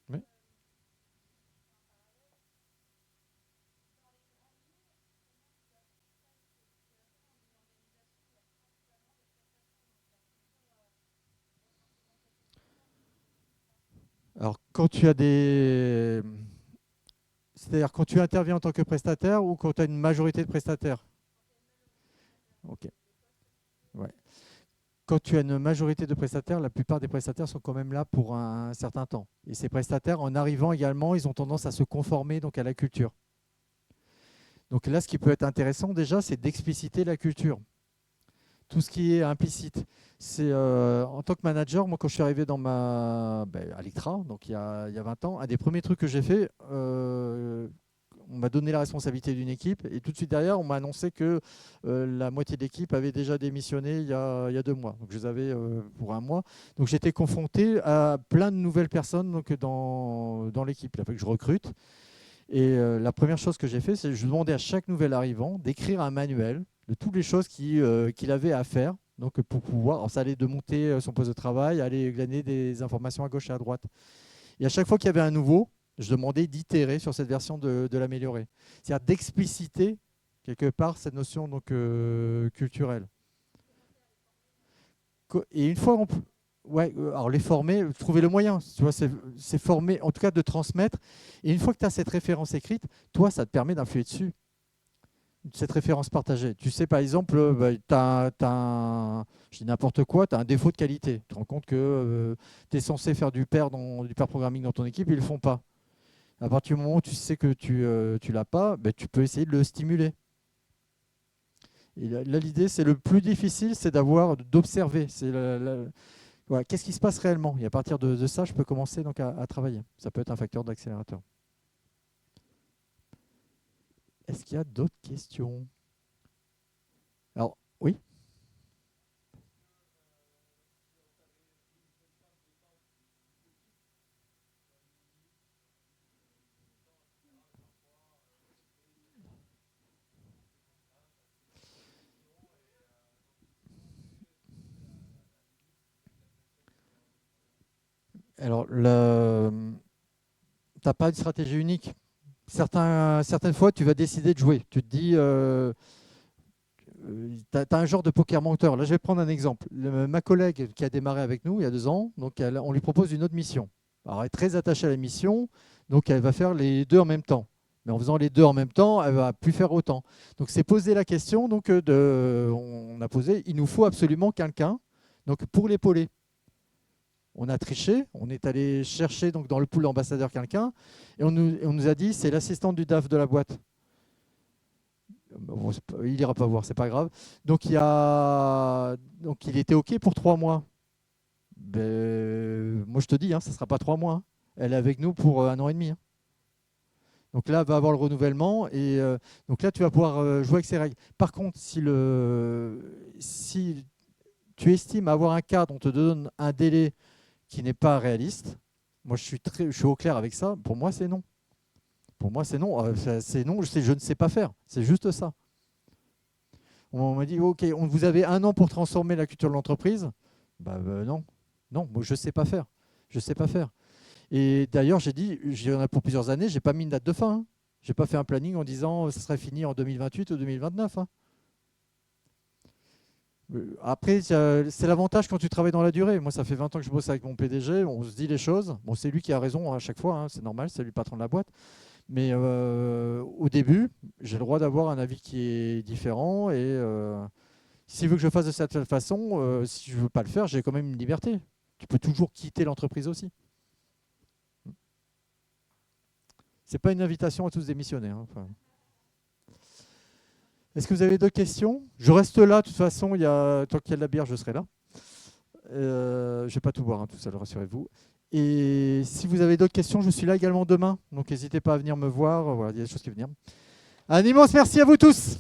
S1: oui. Alors, quand tu as des... C'est-à-dire quand tu interviens en tant que prestataire ou quand tu as une majorité de prestataires? Ok. Ouais. Quand tu as une majorité de prestataires, la plupart des prestataires sont quand même là pour un certain temps. Et ces prestataires, en arrivant également, ils ont tendance à se conformer donc à la culture. Donc là, ce qui peut être intéressant déjà, c'est d'expliciter la culture. Tout ce qui est implicite. C'est en tant que manager, moi quand je suis arrivé à l'ICTRA, donc il y a 20 ans, un des premiers trucs que j'ai fait, on m'a donné la responsabilité d'une équipe et tout de suite derrière, on m'a annoncé que la moitié de l'équipe avait déjà démissionné il y a 2 mois. Donc je les avais pour un mois. Donc j'étais confronté à plein de nouvelles personnes donc, dans l'équipe. Il a fallu que je recrute. Et la première chose que j'ai fait, c'est que je demandais à chaque nouvel arrivant d'écrire un manuel de toutes les choses qu'il avait à faire. Donc pour pouvoir, alors ça allait de monter son poste de travail, aller glaner des informations à gauche et à droite. Et à chaque fois qu'il y avait un nouveau, je demandais d'itérer sur cette version de l'améliorer. C'est-à-dire d'expliciter quelque part cette notion donc, culturelle. Et une fois, ouais, alors les former, trouver le moyen, tu vois, c'est former, en tout cas de transmettre. Et une fois que tu as cette référence écrite, toi, ça te permet d'influer dessus, cette référence partagée. Tu sais, par exemple, je dis n'importe quoi, tu as un défaut de qualité. Tu te rends compte que tu es censé faire du pair programming dans ton équipe, ils ne le font pas. À partir du moment où tu sais que tu ne l'as pas, ben, tu peux essayer de le stimuler. Et là, l'idée, c'est le plus difficile, c'est d'observer. Voilà, qu'est-ce qui se passe réellement? Et à partir de ça, je peux commencer donc à travailler. Ça peut être un facteur d'accélérateur. Est-ce qu'il y a d'autres questions? Alors, oui. Alors, tu n'as pas de stratégie unique. Certaines fois, tu vas décider de jouer. Tu te dis, tu as un genre de poker menteur. Là, je vais prendre un exemple. Ma collègue qui a démarré avec nous il y a 2 ans, donc on lui propose une autre mission. Alors, elle est très attachée à la mission, donc elle va faire les deux en même temps. Mais en faisant les deux en même temps, elle va plus faire autant. Donc, c'est poser la question. Donc, on a posé, il nous faut absolument quelqu'un donc pour l'épauler. On a triché, on est allé chercher donc, dans le pool d'ambassadeurs quelqu'un, et on nous a dit c'est l'assistante du DAF de la boîte. Bon, il ira pas voir, c'est pas grave. Donc il était OK pour 3 mois. Ben, moi je te dis, hein, ça ne sera pas 3 mois. Hein. Elle est avec nous pour 1 an et demi. Hein. Donc là, va avoir le renouvellement et donc là, tu vas pouvoir jouer avec ces règles. Par contre, si tu estimes avoir un cadre, on te donne un délai qui n'est pas réaliste, moi je suis au clair avec ça, pour moi c'est non. Pour moi c'est non, c'est non, je ne sais pas faire, c'est juste ça. On m'a dit, ok, vous avez 1 an pour transformer la culture de l'entreprise. Non, non, moi je ne sais pas faire. Je sais pas faire. Et d'ailleurs, j'ai dit, j'en ai pour plusieurs années, je n'ai pas mis une date de fin. Hein. Je n'ai pas fait un planning en disant ça serait fini en 2028 ou 2029. Hein. Après, c'est l'avantage quand tu travailles dans la durée. Moi, ça fait 20 ans que je bosse avec mon PDG, on se dit les choses. Bon, c'est lui qui a raison à chaque fois, hein, c'est normal, c'est lui le patron de la boîte. Mais au début, j'ai le droit d'avoir un avis qui est différent. Et s'il veut que je fasse de cette façon, si je ne veux pas le faire, j'ai quand même une liberté. Tu peux toujours quitter l'entreprise aussi. Ce n'est pas une invitation à tous démissionner. Hein, enfin. Est-ce que vous avez d'autres questions? Je reste là, de toute façon, tant qu'il y a de la bière, je serai là. Je ne vais pas tout boire, hein, tout seul, rassurez-vous. Et si vous avez d'autres questions, je suis là également demain. Donc n'hésitez pas à venir me voir. Voilà, il y a des choses qui vont venir. Un immense merci à vous tous.